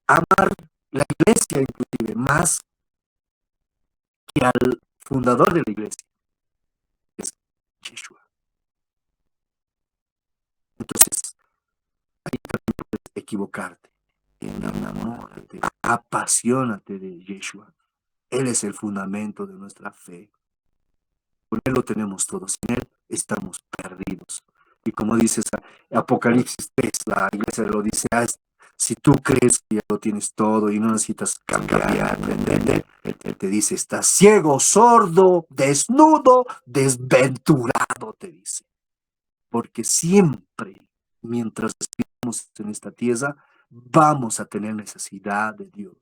amar la iglesia inclusive, más que al fundador de la iglesia, es Yeshua. Entonces, ahí también puedes equivocarte. Enamórate, apasionate de Yeshua. Él es el fundamento de nuestra fe. Con Él lo tenemos todo. Sin Él estamos perdidos. Y como dice Apocalipsis 3, la iglesia lo dice, si tú crees que ya lo tienes todo y no necesitas cambiar, aprender, Él te dice, estás ciego, sordo, desnudo, desventurado, te dice. Porque siempre, mientras estemos en esta tierra, vamos a tener necesidad de Dios.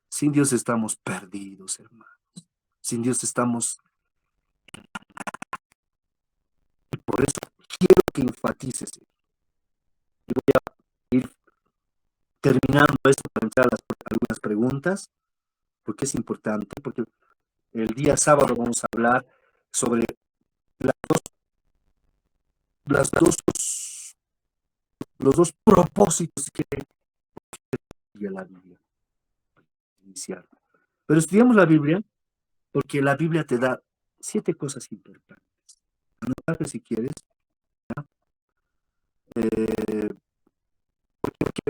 Sin Dios estamos perdidos, hermanos. Sin Dios estamos... Y por eso quiero que enfatices. Y voy a ir terminando esto para entrar a algunas preguntas, porque es importante, porque el día sábado vamos a hablar sobre los dos propósitos que tiene la Biblia. Iniciar. Pero estudiamos la Biblia porque la Biblia te da 7 cosas importantes. Anótate si quieres. Porque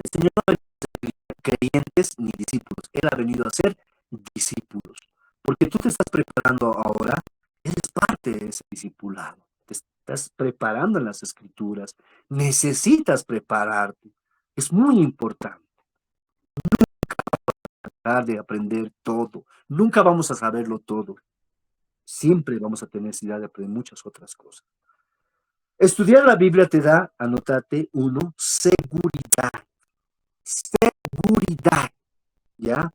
el Señor no ha venido a ser creyentes ni discípulos. Él ha venido a ser discípulos. Porque tú te estás preparando ahora, eres parte de ese discipulado. Te estás preparando en las escrituras. Necesitas prepararte. Es muy importante. Nunca vamos a tratar de aprender todo. Nunca vamos a saberlo todo. Siempre vamos a tener necesidad de aprender muchas otras cosas. Estudiar la Biblia te da, anótate, 1, seguridad. seguridad, ¿ya?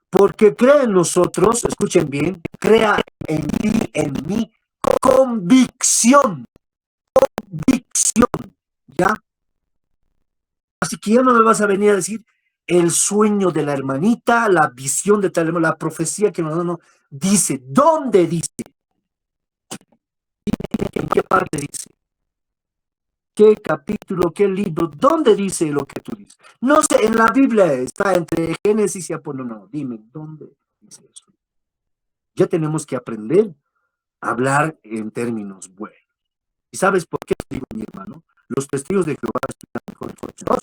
Porque cree en nosotros, escuchen bien, crea en ti, en mí, convicción, ¿ya? Así que ya no me vas a venir a decir el sueño de la hermanita, la visión de tal, la profecía que no, dice, ¿dónde dice? ¿En qué parte dice? ¿Qué capítulo, qué libro? ¿Dónde dice lo que tú dices? No sé, en la Biblia está entre Génesis y Apocalipsis. No, dime, ¿dónde dice eso? Ya tenemos que aprender a hablar en términos buenos. ¿Y sabes por qué digo, mi hermano? Los testigos de Jehová están mejor que nosotros.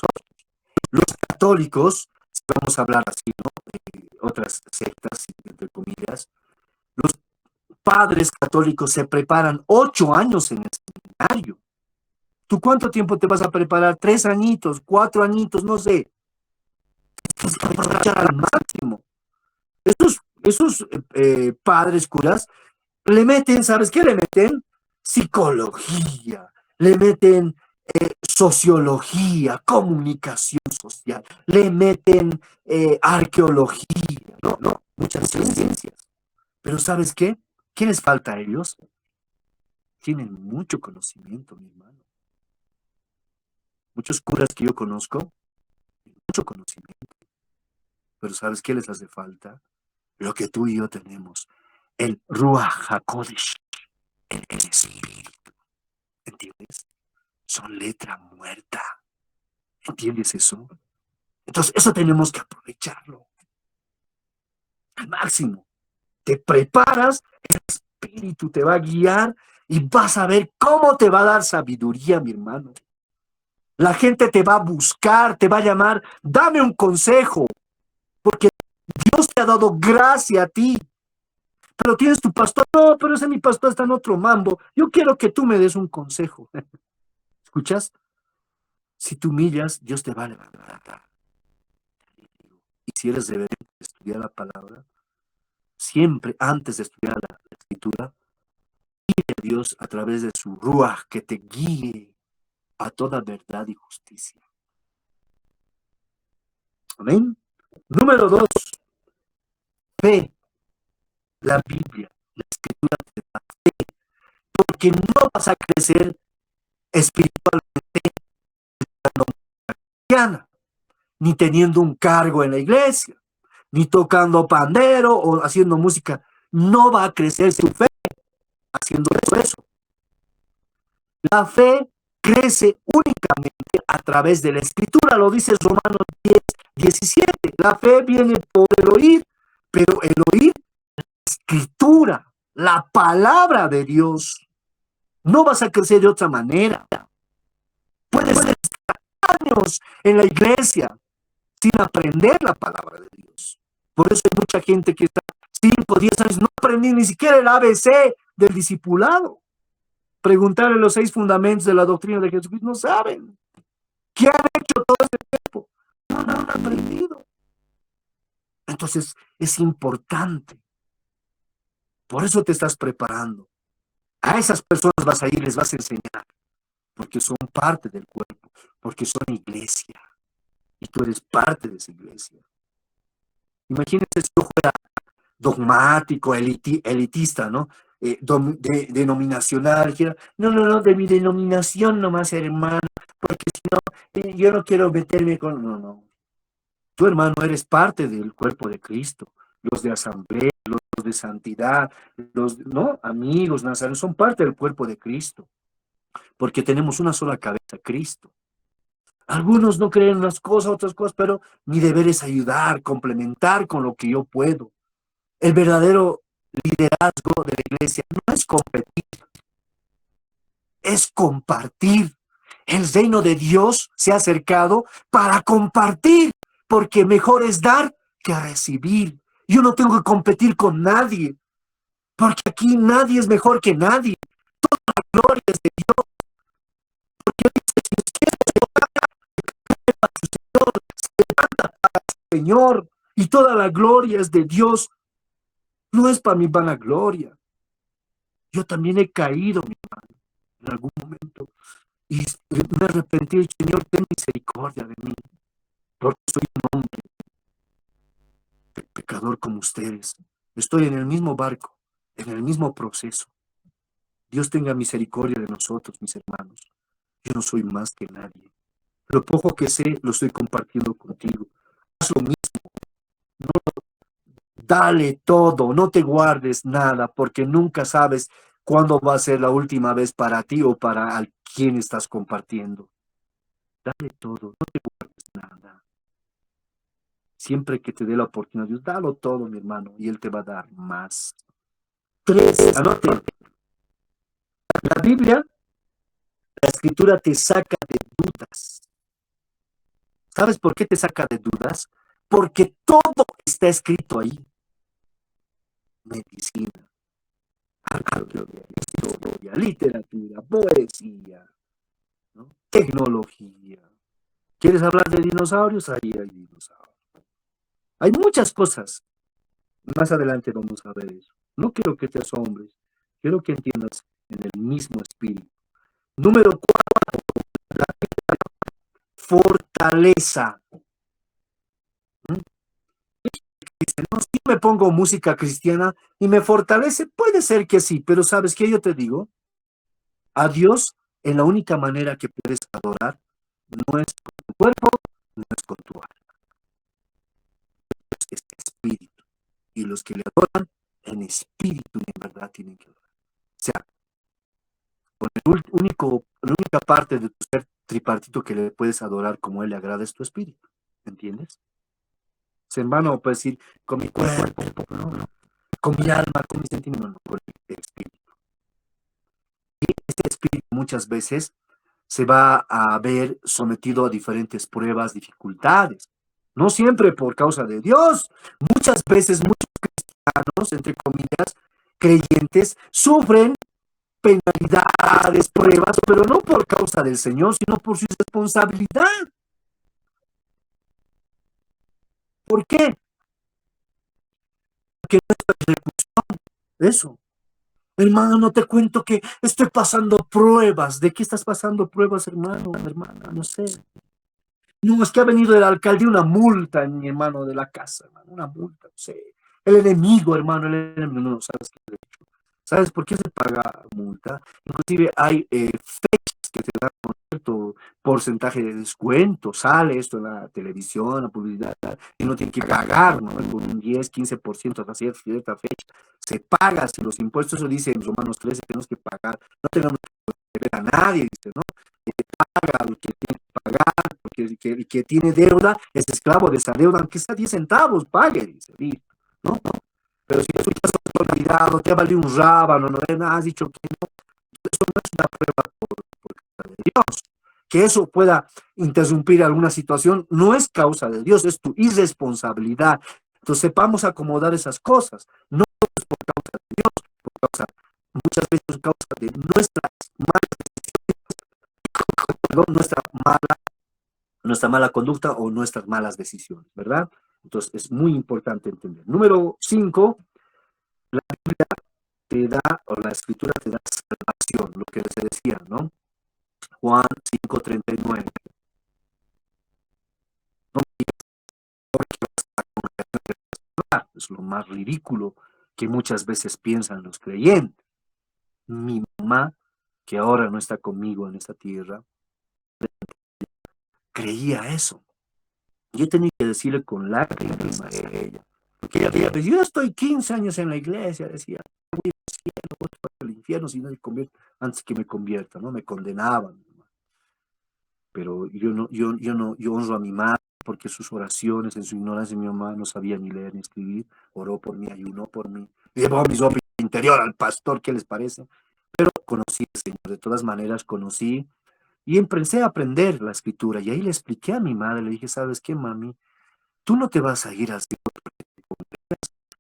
Los católicos, si vamos a hablar así, ¿no? Otras sectas, entre comillas, los padres católicos se preparan 8 años en el seminario. ¿Tú cuánto tiempo te vas a preparar? 3 añitos, 4 añitos, no sé. Tienes que aprovechar al máximo. Esos padres curas le meten, ¿sabes qué le meten? Psicología, le meten sociología, comunicación social, le meten arqueología, no, muchas ciencias. Pero ¿sabes qué? ¿Qué les falta a ellos? Tienen mucho conocimiento, mi hermano. Muchos curas que yo conozco, mucho conocimiento. Pero ¿sabes qué les hace falta? Lo que tú y yo tenemos, el Ruach HaKodesh, el Espíritu. ¿Entiendes? Son letra muerta. ¿Entiendes eso? Entonces, eso tenemos que aprovecharlo al máximo. Te preparas, el Espíritu te va a guiar y vas a ver cómo te va a dar sabiduría, mi hermano. La gente te va a buscar, te va a llamar, dame un consejo, porque Dios te ha dado gracia a ti. Pero tienes tu pastor, no, pero ese mi pastor está en otro mambo. Yo quiero que tú me des un consejo. ¿Escuchas? Si tú humillas, Dios te va a levantar. Y si eres reverente de estudiar la palabra, siempre antes de estudiar la escritura, pide a Dios a través de su Ruach que te guíe a toda verdad y justicia. Amén. Número 2, fe. La Biblia, la escritura te da fe, porque no vas a crecer espiritualmente ni teniendo un cargo en la iglesia, ni tocando pandero o haciendo música. No va a crecer su fe haciendo eso. La fe crece únicamente a través de la escritura, lo dice Romanos 10:17. La fe viene por el oír, pero el oír la escritura, la palabra de Dios. No vas a crecer de otra manera. Puedes estar años en la iglesia sin aprender la palabra de Dios. Por eso hay mucha gente que está 5, 10 años, no aprendí ni siquiera el ABC del discipulado. Preguntarle los 6 fundamentos de la doctrina de Jesucristo, no saben. ¿Qué han hecho todo este tiempo? No han aprendido. Entonces, es importante. Por eso te estás preparando. A esas personas vas a ir, les vas a enseñar. Porque son parte del cuerpo. Porque son iglesia. Y tú eres parte de esa iglesia. Imagínense si yo fuera dogmático, elitista, ¿no? Denominacional. No, de mi denominación nomás, hermano. Porque si no, yo no quiero meterme con... No. Tu hermano, eres parte del cuerpo de Cristo. Los de asamblea, los de santidad, ¿no? Amigos, nazarenos, son parte del cuerpo de Cristo. Porque tenemos una sola cabeza, Cristo. Algunos no creen unas cosas, otras cosas, pero mi deber es ayudar, complementar con lo que yo puedo. El verdadero liderazgo de la iglesia no es competir, es compartir. El reino de Dios se ha acercado para compartir, porque mejor es dar que recibir. Yo no tengo que competir con nadie, porque aquí nadie es mejor que nadie. Toda la gloria es de Dios. Porque se levanta para el Señor y toda la gloria es de Dios. No es para mi vanagloria. Yo también he caído, mi hermano, en algún momento. Y me arrepentí, Señor, ten misericordia de mí. porque soy un hombre pecador como ustedes. Estoy en el mismo barco, en el mismo proceso. Dios tenga misericordia de nosotros, mis hermanos. Yo no soy más que nadie. Lo poco que sé lo estoy compartiendo contigo. Haz lo mismo. Dale todo, no te guardes nada, porque nunca sabes cuándo va a ser la última vez para ti o para al quien estás compartiendo. Dale todo, no te guardes nada. Siempre que te dé la oportunidad, Dios, dalo todo, mi hermano, y Él te va a dar más. 3, anote. La Biblia, la Escritura te saca de dudas. ¿Sabes por qué te saca de dudas? Porque todo está escrito ahí. Medicina, arqueología, historia, literatura, poesía, ¿no? Tecnología. ¿Quieres hablar de dinosaurios? Ahí hay dinosaurios. Hay muchas cosas. Más adelante vamos a ver eso. No quiero que te asombres. Quiero que entiendas en el mismo espíritu. Número 4. La fortaleza. Dice, no, si me pongo música cristiana y me fortalece, puede ser que sí, pero ¿sabes qué? Yo te digo, a Dios en la única manera que puedes adorar no es con tu cuerpo, no es con tu alma. Es espíritu. Y los que le adoran en espíritu y en verdad tienen que adorar. O sea, con la única parte de tu ser tripartito que le puedes adorar como Él le agrada es tu espíritu. ¿Entiendes? En vano puedes decir, con mi cuerpo, no, con mi alma, con mi sentimiento, no, con el espíritu. Y este espíritu muchas veces se va a ver sometido a diferentes pruebas, dificultades. No siempre por causa de Dios. Muchas veces muchos cristianos, entre comillas, creyentes, sufren penalidades, pruebas, pero no por causa del Señor, sino por su responsabilidad. ¿Por qué? Porque no es persecución. Eso. Hermano, no te cuento que estoy pasando pruebas. ¿De qué estás pasando pruebas, hermano, hermana? No sé. No, es que ha venido el alcalde una multa, mi hermano, de la casa, hermano, una multa, no sé. El enemigo, hermano, el enemigo, no, ¿sabes qué? ¿Sabes por qué se paga multa? Inclusive hay fechas que te dan un cierto porcentaje de descuento. Sale esto en la televisión, la publicidad, y no tiene que pagar, ¿no? Con un 10, 15% a cierta fecha. Se paga, si los impuestos, eso dice en Romanos 13, tenemos que pagar. No tenemos que ver a nadie, dice, ¿no? Paga lo que tiene que pagar, porque el que tiene deuda es esclavo de esa deuda, aunque sea 10 centavos, pague, dice, ¿no? Pero si es un caso olvidado, te ha valido un rábano, no has dicho que no, eso no es una prueba por causa de Dios. Que eso pueda interrumpir alguna situación no es causa de Dios, es tu irresponsabilidad. Entonces sepamos acomodar esas cosas. No es por causa de Dios, por causa, muchas veces por causa de nuestras malas decisiones, nuestra mala conducta o nuestras malas decisiones, ¿verdad? Entonces es muy importante entender. Número 5. La Biblia te da, o la Escritura te da salvación, lo que se decía, ¿no? Juan 5:39. No es lo más ridículo que muchas veces piensan los creyentes. Mi mamá, que ahora no está conmigo en esta tierra, creía eso. Yo tenía que decirle con lágrimas a ella. Porque ella decía, pues yo estoy 15 años en la iglesia, decía, voy al cielo, voy al infierno si no me convierto, antes que me convierta, ¿no? Me condenaban. Pero yo honro a mi madre porque sus oraciones, en su ignorancia, mi mamá no sabía ni leer ni escribir, oró por mí, ayunó por mí, llevó mi ropa interior al pastor, ¿qué les parece? Pero conocí al Señor, de todas maneras conocí y empecé a aprender la escritura y ahí le expliqué a mi madre, le dije, ¿sabes qué, mami? Tú no te vas a ir al cielo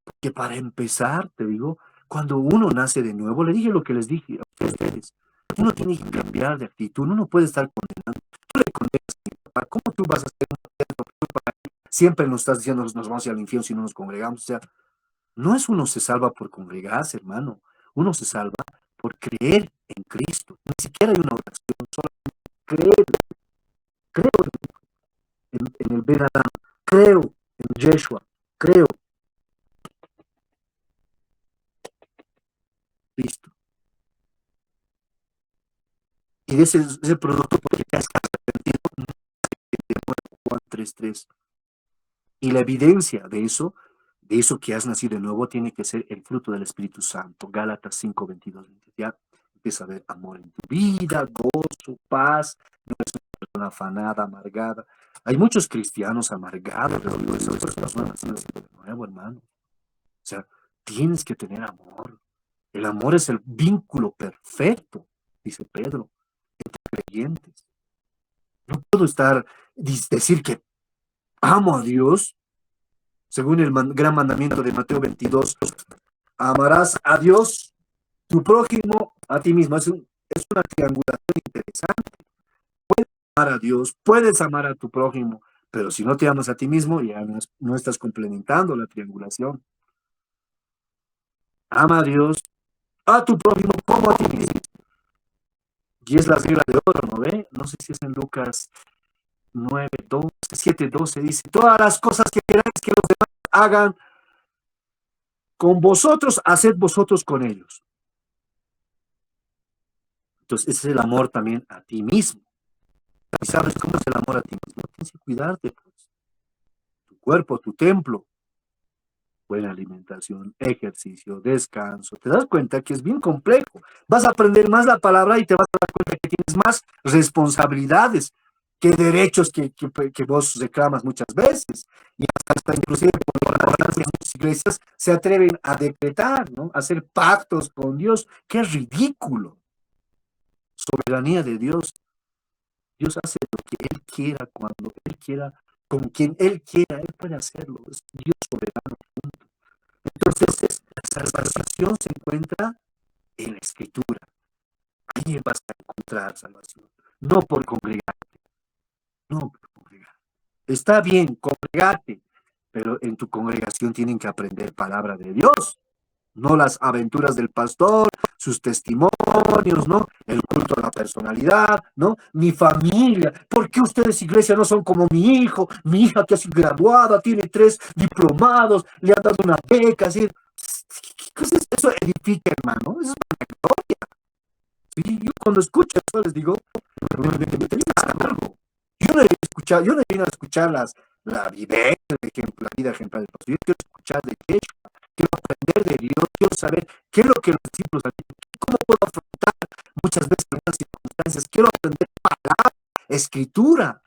porque para empezar, te digo, cuando uno nace de nuevo, le dije lo que les dije a ustedes, uno tiene que cambiar de actitud, uno no puede estar condenando. Tú le condenas a mi papá, ¿cómo tú vas a ser siempre nos estás diciendo nos vamos al infierno si no nos congregamos? O sea, no es uno se salva por congregarse, hermano, uno se salva por creer en Cristo. Ni siquiera hay una oración, solo creer. Creo en en el Ben Adam, creo en Yeshua, creo. Listo. Y de ese producto porque te has arrepentido, Juan 3:3. Y la evidencia de eso que has nacido de nuevo, tiene que ser el fruto del Espíritu Santo. Gálatas 5:22. Ya empieza a haber amor en tu vida, gozo, paz, no es una persona afanada, amargada. Hay muchos cristianos amargados, pero no esas personas nacidas de nuevo, hermano. O sea, tienes que tener amor. El amor es el vínculo perfecto, dice Pedro, entre creyentes. No puedo decir que amo a Dios, según el gran mandamiento de Mateo 22, amarás a Dios, tu prójimo, a ti mismo. Es una triangulación interesante. Puedes amar a Dios, puedes amar a tu prójimo, pero si no te amas a ti mismo, ya no estás complementando la triangulación. Ama a Dios, a tu prójimo como a ti mismo. Y es la regla de oro, ¿no ve? No sé si es en Lucas 7:12, dice, todas las cosas que queráis que los demás hagan con vosotros, haced vosotros con ellos. Entonces, ese es el amor también a ti mismo. ¿Y sabes cómo es el amor a ti mismo? Tienes que cuidarte, pues. Tu cuerpo, tu templo. Buena alimentación, ejercicio, descanso. Te das cuenta que es bien complejo. Vas a aprender más la palabra y te vas a dar cuenta que tienes más responsabilidades que derechos que vos reclamas muchas veces. Y hasta inclusive por la ignorancia, muchas iglesias se atreven a decretar, ¿no? A hacer pactos con Dios. ¡Qué ridículo! Soberanía de Dios. Dios hace lo que Él quiera, cuando Él quiera, con quien Él quiera. Él puede hacerlo. Es Dios soberano. Punto. Entonces, la salvación se encuentra en la Escritura. Ahí vas a encontrar salvación. No por congregarte. No por congregar. Está bien, congregate, pero en tu congregación tienen que aprender palabra de Dios. No las aventuras del pastor, sus testimonios, ¿no? El culto a la personalidad, ¿no? Mi familia. ¿Por qué ustedes, iglesia, no son como mi hijo? Mi hija que es graduada, tiene 3 diplomados, le han dado una beca, así. Eso edifica, hermano. Eso es una gloria. Sí, yo cuando escucho eso les digo, algo. Yo no vine a escuchar la vivencia, la vida ejemplar del pastor. Yo quiero escuchar de Yeshua. Quiero aprender de Dios, quiero saber qué es lo que los discípulos han dicho, cómo puedo afrontar muchas veces las circunstancias. Quiero aprender palabra, escritura.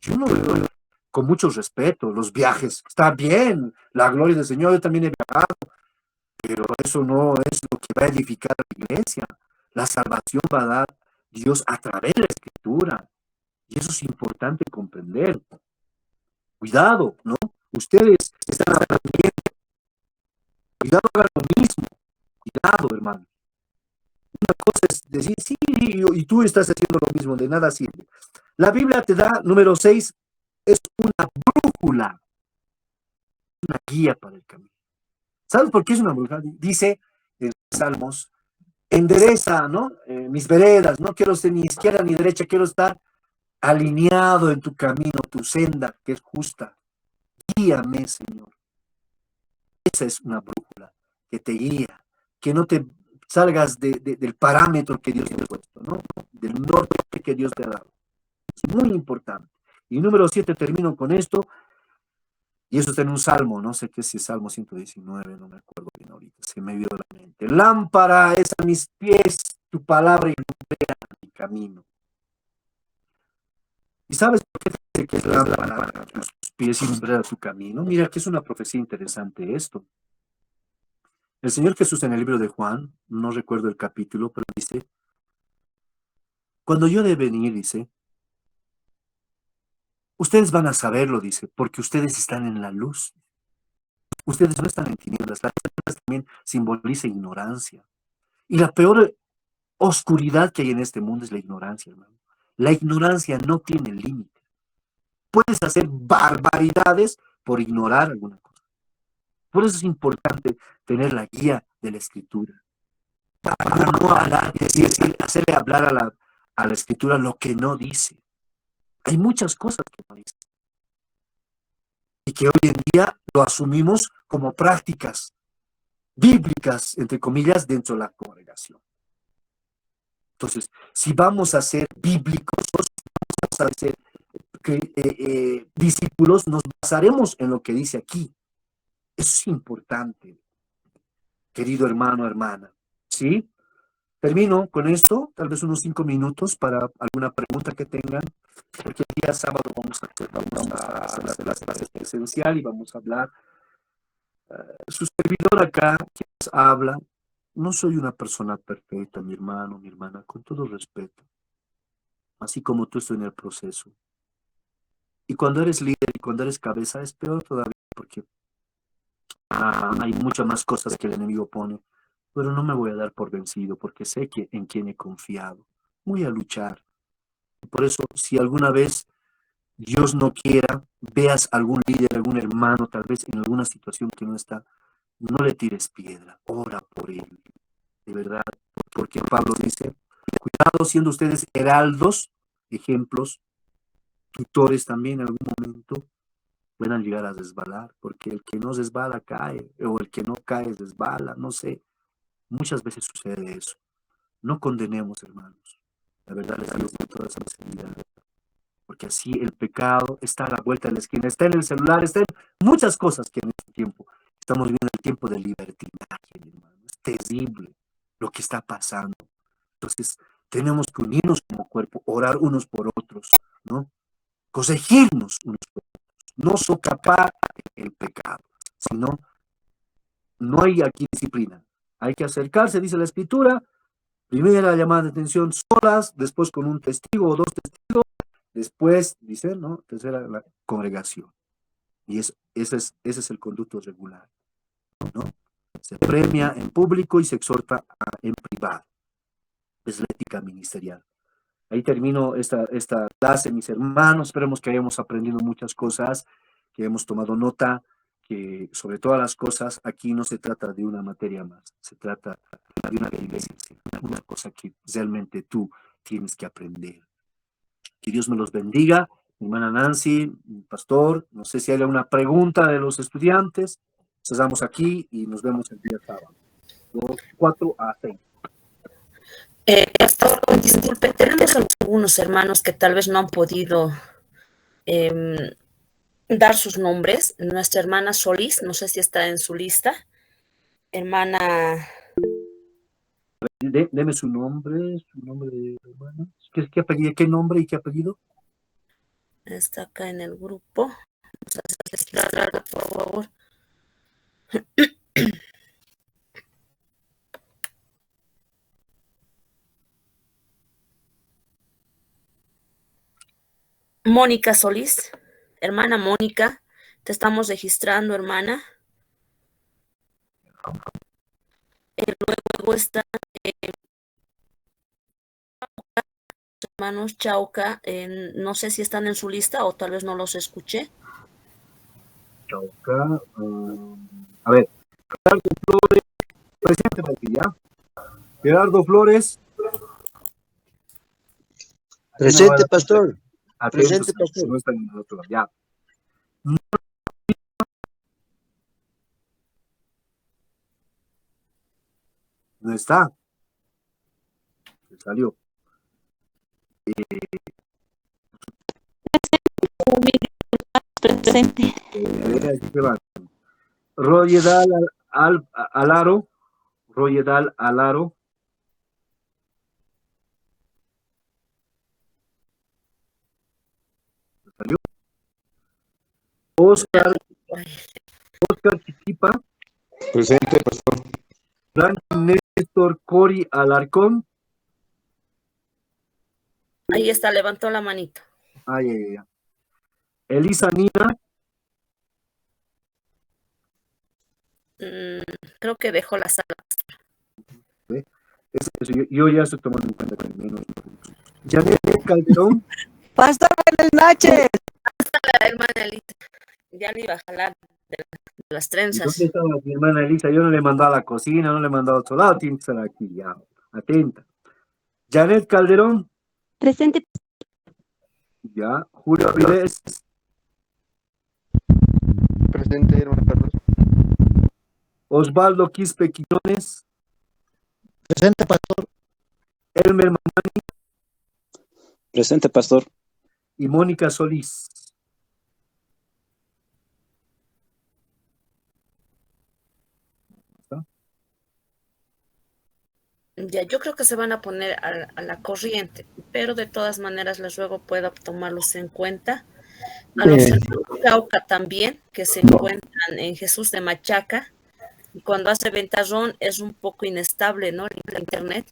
Yo no veo con mucho respeto los viajes. Está bien, la gloria del Señor, yo también he viajado, pero eso no es lo que va a edificar la iglesia. La salvación va a dar Dios a través de la escritura. Y eso es importante comprender. Cuidado, ¿no? Ustedes están aprendiendo. Cuidado, hagan lo mismo. Cuidado, hermano. Una cosa es decir, sí, y tú estás haciendo lo mismo, de nada sirve. La Biblia te da, número 6, es una brújula, una guía para el camino. ¿Sabes por qué es una brújula? Dice en Salmos, endereza, ¿no? Mis veredas, no quiero ser ni izquierda ni derecha, quiero estar alineado en tu camino, tu senda, que es justa. Guíame, Señor. Esa es una brújula que te guía, que no te salgas del parámetro que Dios te ha puesto, ¿no? Del norte que Dios te ha dado. Es muy importante. Y número 7, termino con esto, y eso está en un salmo, no sé qué es Salmo 119, no me acuerdo bien ahorita, se me vio la mente. Lámpara es a mis pies, tu palabra ilumina mi camino. ¿Y sabes por qué dice que es lámpara a tus pies y ilumina tu camino? Mira que es una profecía interesante esto. El Señor Jesús en el libro de Juan, no recuerdo el capítulo, pero dice, cuando yo de venir, dice, ustedes van a saberlo, dice, porque ustedes están en la luz. Ustedes no están en tinieblas. La tinieblas también simboliza ignorancia. Y la peor oscuridad que hay en este mundo es la ignorancia, hermano. La ignorancia no tiene límite. Puedes hacer barbaridades por ignorar alguna cosa. Por eso es importante tener la guía de la Escritura. Para no hablar, hacerle hablar a la Escritura lo que no dice. Hay muchas cosas que no dicen y que hoy en día lo asumimos como prácticas bíblicas, entre comillas, dentro de la congregación. Entonces, si vamos a ser bíblicos, vamos a ser discípulos, nos basaremos en lo que dice aquí. Eso es importante, querido hermano, hermana. ¿Sí? Termino con esto, tal vez unos 5 minutos para alguna pregunta que tengan, porque el día sábado vamos a hacer la clase presencial y vamos a hablar. Su servidor acá, quien habla, no soy una persona perfecta, mi hermano, mi hermana, con todo respeto. Así como tú estoy en el proceso. Y cuando eres líder y cuando eres cabeza es peor todavía porque hay muchas más cosas que el enemigo pone. Pero no me voy a dar por vencido porque sé que en quien he confiado. Voy a luchar. Por eso, si alguna vez Dios no quiera, veas algún líder, algún hermano, tal vez en alguna situación que no está, no le tires piedra, ora por él. De verdad, porque Pablo dice, cuidado siendo ustedes heraldos, ejemplos, tutores también en algún momento, puedan llegar a resbalar, porque el que no resbala cae, o el que no cae resbala, no sé. Muchas veces sucede eso. No condenemos, hermanos. La verdad les digo con toda sinceridad. Porque así el pecado está a la vuelta de la esquina, está en el celular, está en muchas cosas que en este tiempo. Estamos viviendo el tiempo de libertinaje, hermano. Es terrible lo que está pasando. Entonces, tenemos que unirnos como cuerpo, orar unos por otros, ¿no? Corregirnos unos por otros. No socapar el pecado, sino no hay aquí disciplina. Hay que acercarse, dice la Escritura, primera llamada de atención solas, después con un testigo o 2 testigos, después, dice, ¿no? Tercera, la congregación. Y ese es el conducto regular, ¿no? Se premia en público y se exhorta en privado. Es la ética ministerial. Ahí termino esta clase, mis hermanos. Esperemos que hayamos aprendido muchas cosas, que hemos tomado nota, que sobre todas las cosas, aquí no se trata de una materia más, se trata de una vivencia, una cosa que realmente tú tienes que aprender. Que Dios me los bendiga. Mi hermana Nancy, mi pastor, no sé si hay alguna pregunta de los estudiantes. Cerramos aquí y nos vemos el día sábado. 4 a 6. Pastor, disculpe, tenemos algunos hermanos que tal vez no han podido dar sus nombres. Nuestra hermana Solís, no sé si está en su lista. Hermana... Deme su nombre de hermana. ¿Qué apellido? ¿Qué nombre y qué apellido? Está acá en el grupo. Vamos a registrarla, por favor. Mónica Solís, hermana Mónica, te estamos registrando, hermana. Luego está hermanos Chauca, no sé si están en su lista o tal vez no los escuché. Chauca, a ver, Gerardo Flores, presente aquí, ¿ya? Gerardo Flores. Presente, pastor. Atentos, Presente, pastor. no están en el otro lado, ya. No está. Se salió. Presente. Royedal Alaro. Royedal Alaro. Se salió. Oscar Chiquipa. Presente, pastor. Frank Néstor Cori Alarcón. Ahí está, levantó la manito. Ay. Elisa Nina. Creo que dejó la sala. Yo ya estoy tomando en cuenta que menos. Janet Calderón. Pastor, buenas noches. La hermana Elisa. Ya le iba a jalar de las trenzas. ¿Dónde estaba mi hermana Elisa? Yo no le he mandado a la cocina, no le he mandado a otro lado, tiene que estar aquí ya. Atenta. Janet Calderón. Presente. Ya. Julio Avilés. Presente, hermano Carlos. Osvaldo Quispe Quiñones. Presente, pastor. Elmer Mamani Presente, pastor. y Mónica Solís. Ya, yo creo que se van a poner a la corriente, pero de todas maneras les ruego pueda tomarlos en cuenta. A los hermanos Cauca también, que se encuentran en Jesús de Machaca, y cuando hace ventarrón es un poco inestable, ¿no? La internet.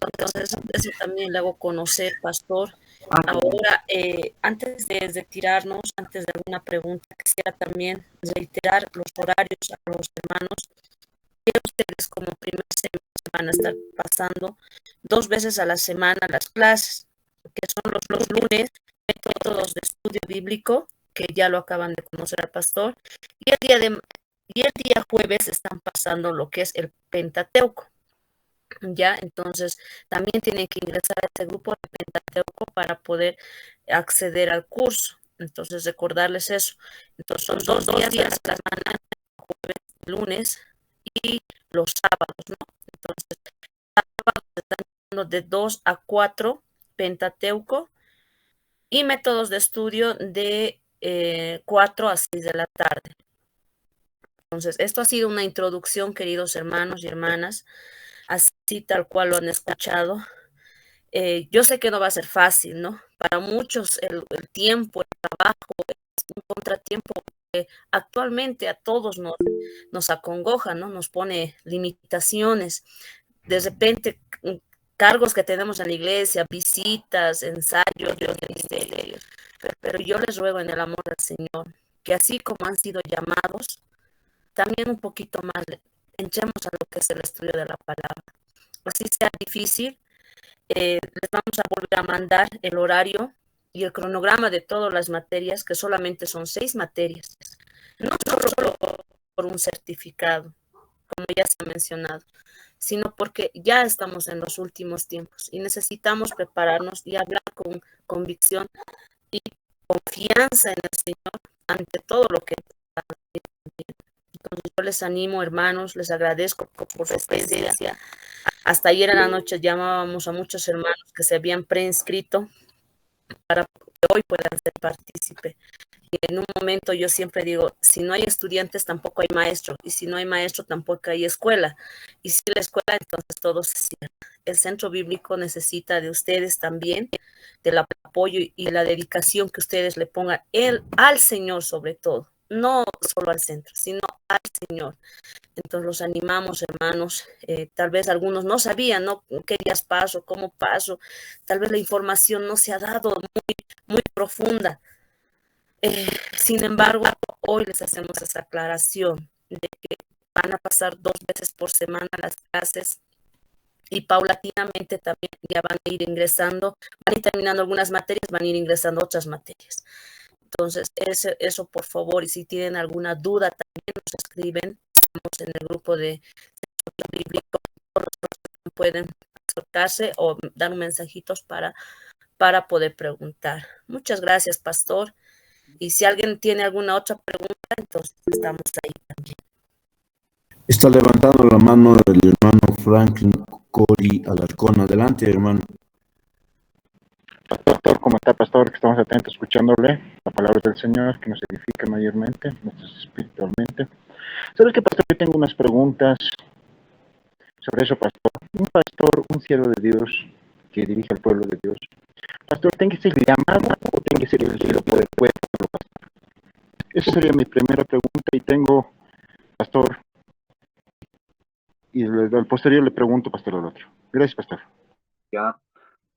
Entonces, eso también le hago conocer, pastor. Ahora, antes de retirarnos, antes de alguna pregunta, quisiera también reiterar los horarios a los hermanos que ustedes como primer semestre van a estar pasando 2 veces a la semana las clases, que son los lunes, métodos de estudio bíblico, que ya lo acaban de conocer al pastor, y el día jueves están pasando lo que es el Pentateuco. Ya, entonces también tienen que ingresar a este grupo de Pentateuco para poder acceder al curso. Entonces, recordarles eso. Entonces, son dos días a la semana, jueves, lunes y los sábados, ¿no? Entonces, sábados están dando de 2 a 4 Pentateuco y métodos de estudio de 4 a 6 de la tarde. Entonces, esto ha sido una introducción, queridos hermanos y hermanas, así tal cual lo han escuchado. Yo sé que no va a ser fácil, ¿no? Para muchos el tiempo, el trabajo es un contratiempo que actualmente a todos nos acongoja, ¿no? Nos pone limitaciones. De repente, cargos que tenemos en la iglesia, visitas, ensayos, ministerios. Pero yo les ruego en el amor del Señor que así como han sido llamados, también un poquito más entremos a lo que es el estudio de la palabra. Así sea difícil, les vamos a volver a mandar el horario y el cronograma de todas las materias, que solamente son 6 materias, no solo por un certificado, como ya se ha mencionado, sino porque ya estamos en los últimos tiempos y necesitamos prepararnos y hablar con convicción y confianza en el Señor ante todo lo que está viviendo. Entonces yo les animo, hermanos, les agradezco por su presencia. Hasta ayer en la noche llamábamos a muchos hermanos que se habían preinscrito para que hoy puedan ser partícipe. Y en un momento yo siempre digo, si no hay estudiantes tampoco hay maestro, y si no hay maestro tampoco hay escuela. Y si la escuela, entonces todo se cierra. El centro bíblico necesita de ustedes también, del apoyo y la dedicación que ustedes le pongan al Señor sobre todo. No solo al centro, sino al Señor. Entonces los animamos, hermanos. Tal vez algunos no sabían, ¿no? ¿Qué días paso? ¿Cómo paso? Tal vez la información no se ha dado muy profunda. Sin embargo, hoy les hacemos esa aclaración de que van a pasar 2 veces por semana las clases y paulatinamente también ya van a ir ingresando, van a ir terminando algunas materias, van a ir ingresando otras materias. Entonces, eso por favor, y si tienen alguna duda también nos escriben. Estamos en el grupo de bíblico, pueden acercarse o dar mensajitos para poder preguntar. Muchas gracias, pastor. Y si alguien tiene alguna otra pregunta, entonces estamos ahí también. Está levantando la mano el hermano Franklin Cori Alarcón. Adelante, hermano. Pastor, ¿cómo está, pastor? Que estamos atentos escuchándole la palabra del Señor, que nos edifica mayormente, espiritualmente. ¿Sabes qué, pastor? Yo tengo unas preguntas sobre eso, pastor. Un pastor, un siervo de Dios, que dirige al pueblo de Dios. Pastor, ¿tiene que ser llamado o tiene que ser elegido por el pueblo, pastor? Esa sería mi primera pregunta y tengo, pastor, y al posterior le pregunto, pastor, al otro. Gracias, pastor. Ya.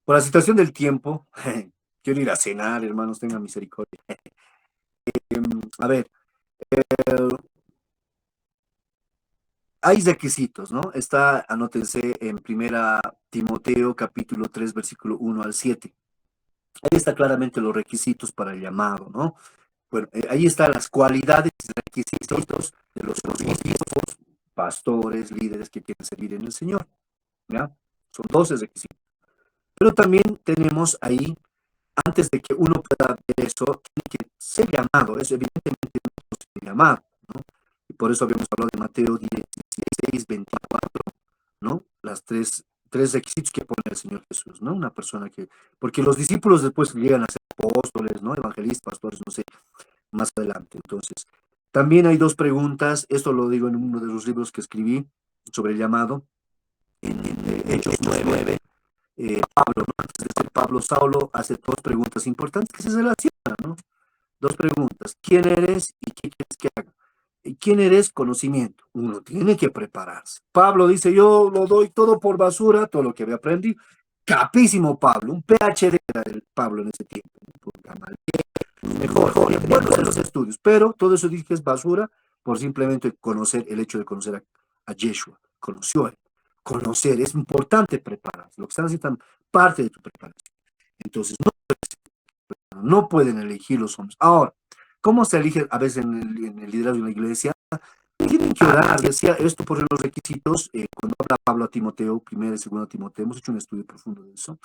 Por la situación del tiempo, quiero ir a cenar, hermanos, tengan misericordia. A ver, hay requisitos, ¿no? Anótense en 1 Timoteo capítulo 3, versículo 1 al 7. Ahí está claramente los requisitos para el llamado, ¿no? Bueno, ahí están las cualidades y requisitos de los obispos, pastores, líderes que quieren servir en el Señor, ¿ya? Son 12 requisitos. Pero también tenemos ahí antes de que uno pueda ver eso, tiene que ser llamado. Es evidentemente no ser llamado, ¿no? Y por eso habíamos hablado de Mateo 16, 24, ¿no? Tres requisitos que pone el Señor Jesús, ¿no? Una persona que, porque los discípulos después llegan a ser apóstoles, ¿no? Evangelistas, pastores, no sé, más adelante. Entonces, también hay dos preguntas, esto lo digo en uno de los libros que escribí sobre el llamado, en Hechos 9. Pablo, ¿no? Antes de ser Pablo, Saulo hace dos preguntas importantes que se relacionan, ¿no? Dos preguntas, ¿quién eres y qué quieres que haga? ¿Quién eres? Conocimiento. Uno tiene que prepararse. Pablo dice, yo lo doy todo por basura, todo lo que había aprendido. Capísimo Pablo, un PhD era el Pablo en ese tiempo. Mejor, buenos en los estudios, pero todo eso dice que es basura por simplemente conocer, el hecho de conocer a Yeshua. Conoció a él. Conocer, es importante prepararse. Lo que están haciendo es parte de tu preparación. Entonces, no pueden elegir los hombres. Ahora, ¿cómo se elige a veces en el liderazgo de una iglesia? Tienen que orar, decía esto por los requisitos, cuando habla Pablo a Timoteo, 1 y 2 Timoteo, hemos hecho un estudio profundo de eso.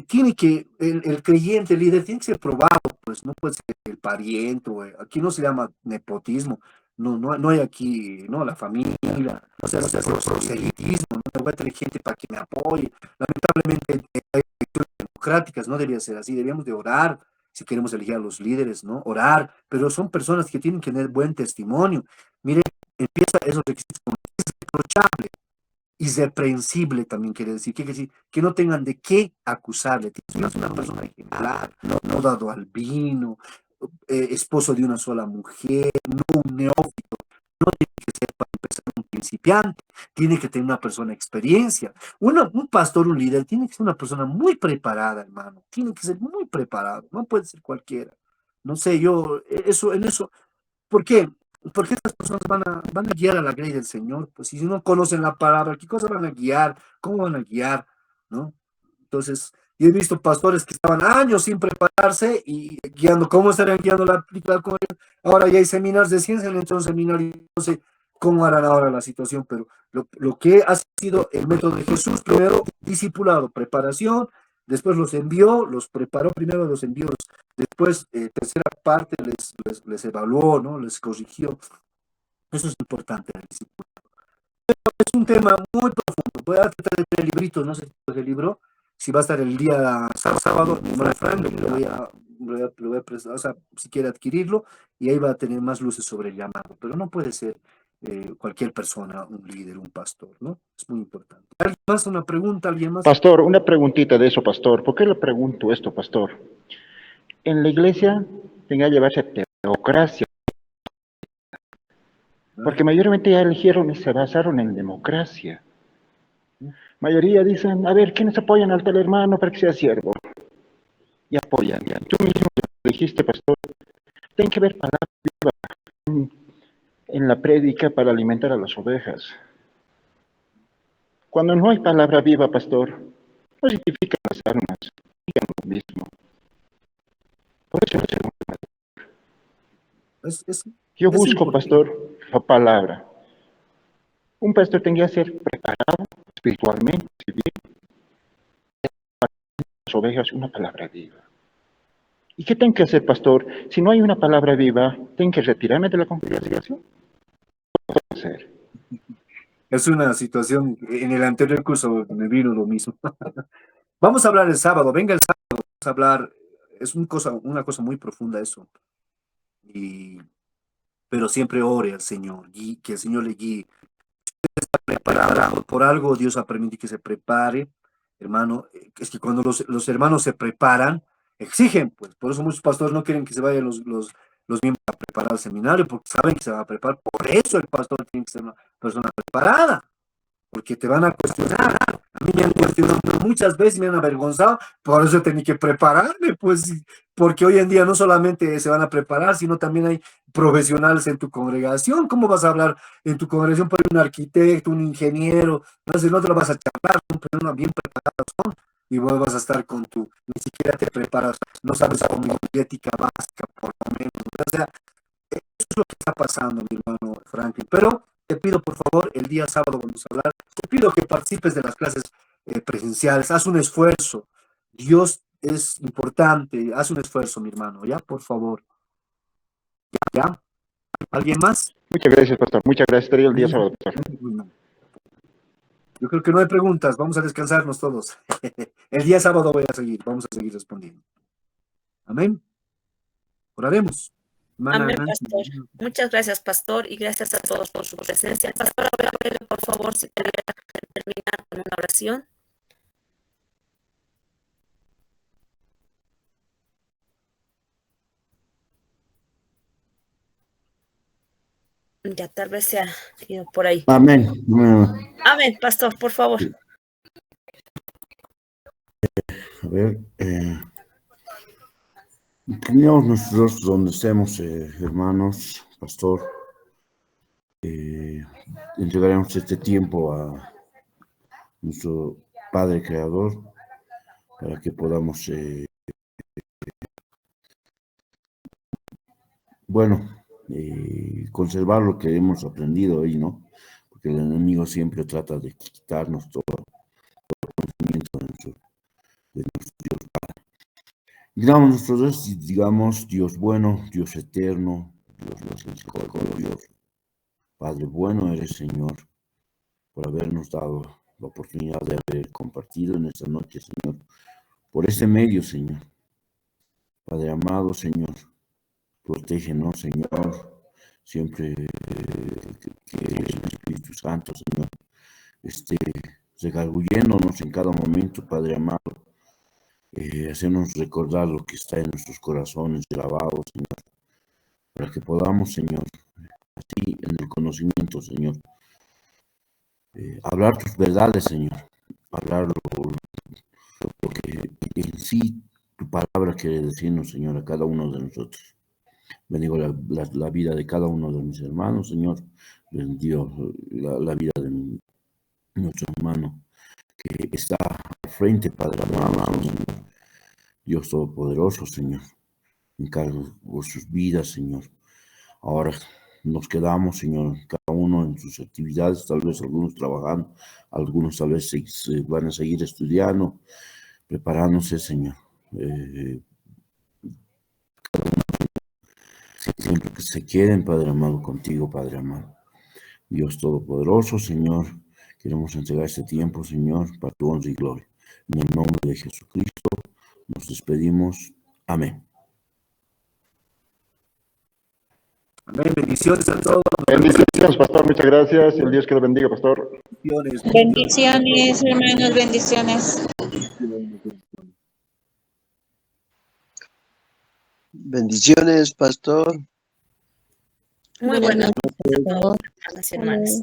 Tiene que, el creyente, el líder, tiene que ser probado, pues no puede ser el pariente, aquí no se llama nepotismo, no hay aquí, no, la familia, no se hace proselitismo, no voy a tener gente para que me apoye. Lamentablemente hay elecciones democráticas, no debería ser así, deberíamos de orar si queremos elegir a los líderes, ¿no? Orar, pero son personas que tienen que tener buen testimonio. Mire, empieza esos requisitos como es reprochable. Irreprensible también quiere decir, que no tengan de qué acusarle. Tienes una persona ejemplar, no dado al vino, esposo de una sola mujer, no un neófito, no tiene que ser para empezar un principiante, tiene que tener una persona experiencia. Un pastor, un líder, tiene que ser una persona muy preparada, hermano, tiene que ser muy preparado, no puede ser cualquiera. No sé, yo, en eso, ¿por qué? Porque estas personas van a guiar a la grey del Señor, pues si no conocen la palabra, ¿qué cosa van a guiar? ¿Cómo van a guiar? ¿No? Entonces, yo he visto pastores que estaban años sin prepararse y guiando, ¿cómo estarían guiando la película? Ahora ya hay seminarios de ciencia, han hecho un seminario, no sé cómo harán ahora la situación, pero lo que ha sido el método de Jesús, primero discipulado, preparación, después los envió, los preparó primero, los envió, después tercera parte les evaluó, ¿no? Les corrigió. Eso es importante, el discipulado. Es un tema muy profundo. Voy a tratar de leer libritos, no sé si es el libro, si va a estar el día sábado, lo voy a prestar, o sea, si quiere adquirirlo, y ahí va a tener más luces sobre el llamado, pero no puede ser cualquier persona, un líder, un pastor, ¿no? Es muy importante. ¿Alguien más? ¿Una pregunta? ¿Alguien más? Pastor, una preguntita de eso, pastor. ¿Por qué le pregunto esto, pastor? En la iglesia tenía que llevarse teocracia, porque mayormente ya eligieron y se basaron en democracia. Mayoría dicen, a ver, ¿quiénes apoyan al tal hermano para que sea siervo? Y apoyan. Tú mismo lo dijiste, pastor, tiene que haber palabra viva en la prédica para alimentar a las ovejas. Cuando no hay palabra viva, pastor, no significan las armas, significan lo mismo. Por eso yo busco, pastor, la palabra. Un pastor tendría que ser preparado espiritualmente, para las ovejas una palabra viva. ¿Y qué tengo que hacer, pastor? Si no hay una palabra viva, ¿tengo que retirarme de la congregación? ¿Qué puedo hacer? Es una situación, en el anterior curso me vino lo mismo. Vamos a hablar el sábado, venga el sábado, vamos a hablar, es una cosa muy profunda eso. Pero siempre ore al Señor, que el Señor le guíe. Está preparado, por algo Dios ha permitido que se prepare, hermano. Es que cuando los hermanos se preparan, exigen, pues, por eso muchos pastores no quieren que se vayan los miembros a preparar el seminario, porque saben que se va a preparar. Por eso el pastor tiene que ser una persona preparada, porque te van a cuestionar. A mí me han cuestionado muchas veces, me han avergonzado, por eso tenía que prepararme, pues, porque hoy en día no solamente se van a preparar, sino también hay profesionales en tu congregación. ¿Cómo vas a hablar en tu congregación para un arquitecto, un ingeniero? No te lo vas a charlar, son personas bien preparadas son, y vos vas a estar con ni siquiera te preparas, no sabes cómo ética básica, por lo menos. O sea, eso es lo que está pasando, mi hermano Franklin. Pero te pido, por favor, el día sábado vamos a hablar, te pido que participes de las clases presenciales, haz un esfuerzo. Dios es importante. Haz un esfuerzo, mi hermano, ¿ya? Por favor. ¿Ya? ¿Alguien más? Muchas gracias, pastor. Muchas gracias. Estaría el día sábado, pastor. Yo creo que no hay preguntas. Vamos a descansarnos todos. El día sábado vamos a seguir respondiendo. Amén. Oraremos. Hermana Amén, Nancy. pastor. Muchas gracias, pastor, y gracias a todos por su presencia. Pastor, voy a pedirle, por favor, si pudiera terminar con una oración. Ya tal vez se ha ido por ahí. Amén. Amén, pastor, por favor. A ver, inclinamos nuestros rostros donde estemos, hermanos, pastor. Entregaremos este tiempo a nuestro Padre Creador para que podamos, conservar lo que hemos aprendido hoy, ¿no? Porque el enemigo siempre trata de quitarnos todo el conocimiento de nuestro Dios Padre. Digamos nosotros, digamos, Dios bueno, Dios eterno, Dios misericordioso, Padre bueno eres, Señor, por habernos dado la oportunidad de haber compartido en esta noche, Señor, por este medio, Señor. Padre amado, Señor, protégenos, Señor, siempre que el Espíritu Santo, Señor, esté redarguyéndonos en cada momento, Padre amado, hacernos recordar lo que está en nuestros corazones grabado, Señor, para que podamos, Señor, así en el conocimiento, Señor, hablar tus verdades, Señor, hablar lo que en sí tu palabra quiere decirnos, Señor, a cada uno de nosotros. Bendigo la vida de cada uno de mis hermanos, Señor. Bendigo la vida de nuestro hermano que está al frente, Padre amado, Señor. Dios Todopoderoso, Señor. Encargo sus vidas, Señor. Ahora nos quedamos, Señor, cada uno en sus actividades, tal vez algunos trabajando, algunos tal vez se van a seguir estudiando, preparándose, Señor. Siempre que se queden, Padre amado, contigo, Padre amado. Dios Todopoderoso, Señor, queremos entregar este tiempo, Señor, para tu honra y gloria. En el nombre de Jesucristo nos despedimos. Amén. Amén. Bendiciones a todos. Bendiciones, pastor. Muchas gracias. El Dios que lo bendiga, pastor. Bendiciones, hermanos, bendiciones. Bendiciones, pastor. Muy buenas noches, hermanos y hermanas.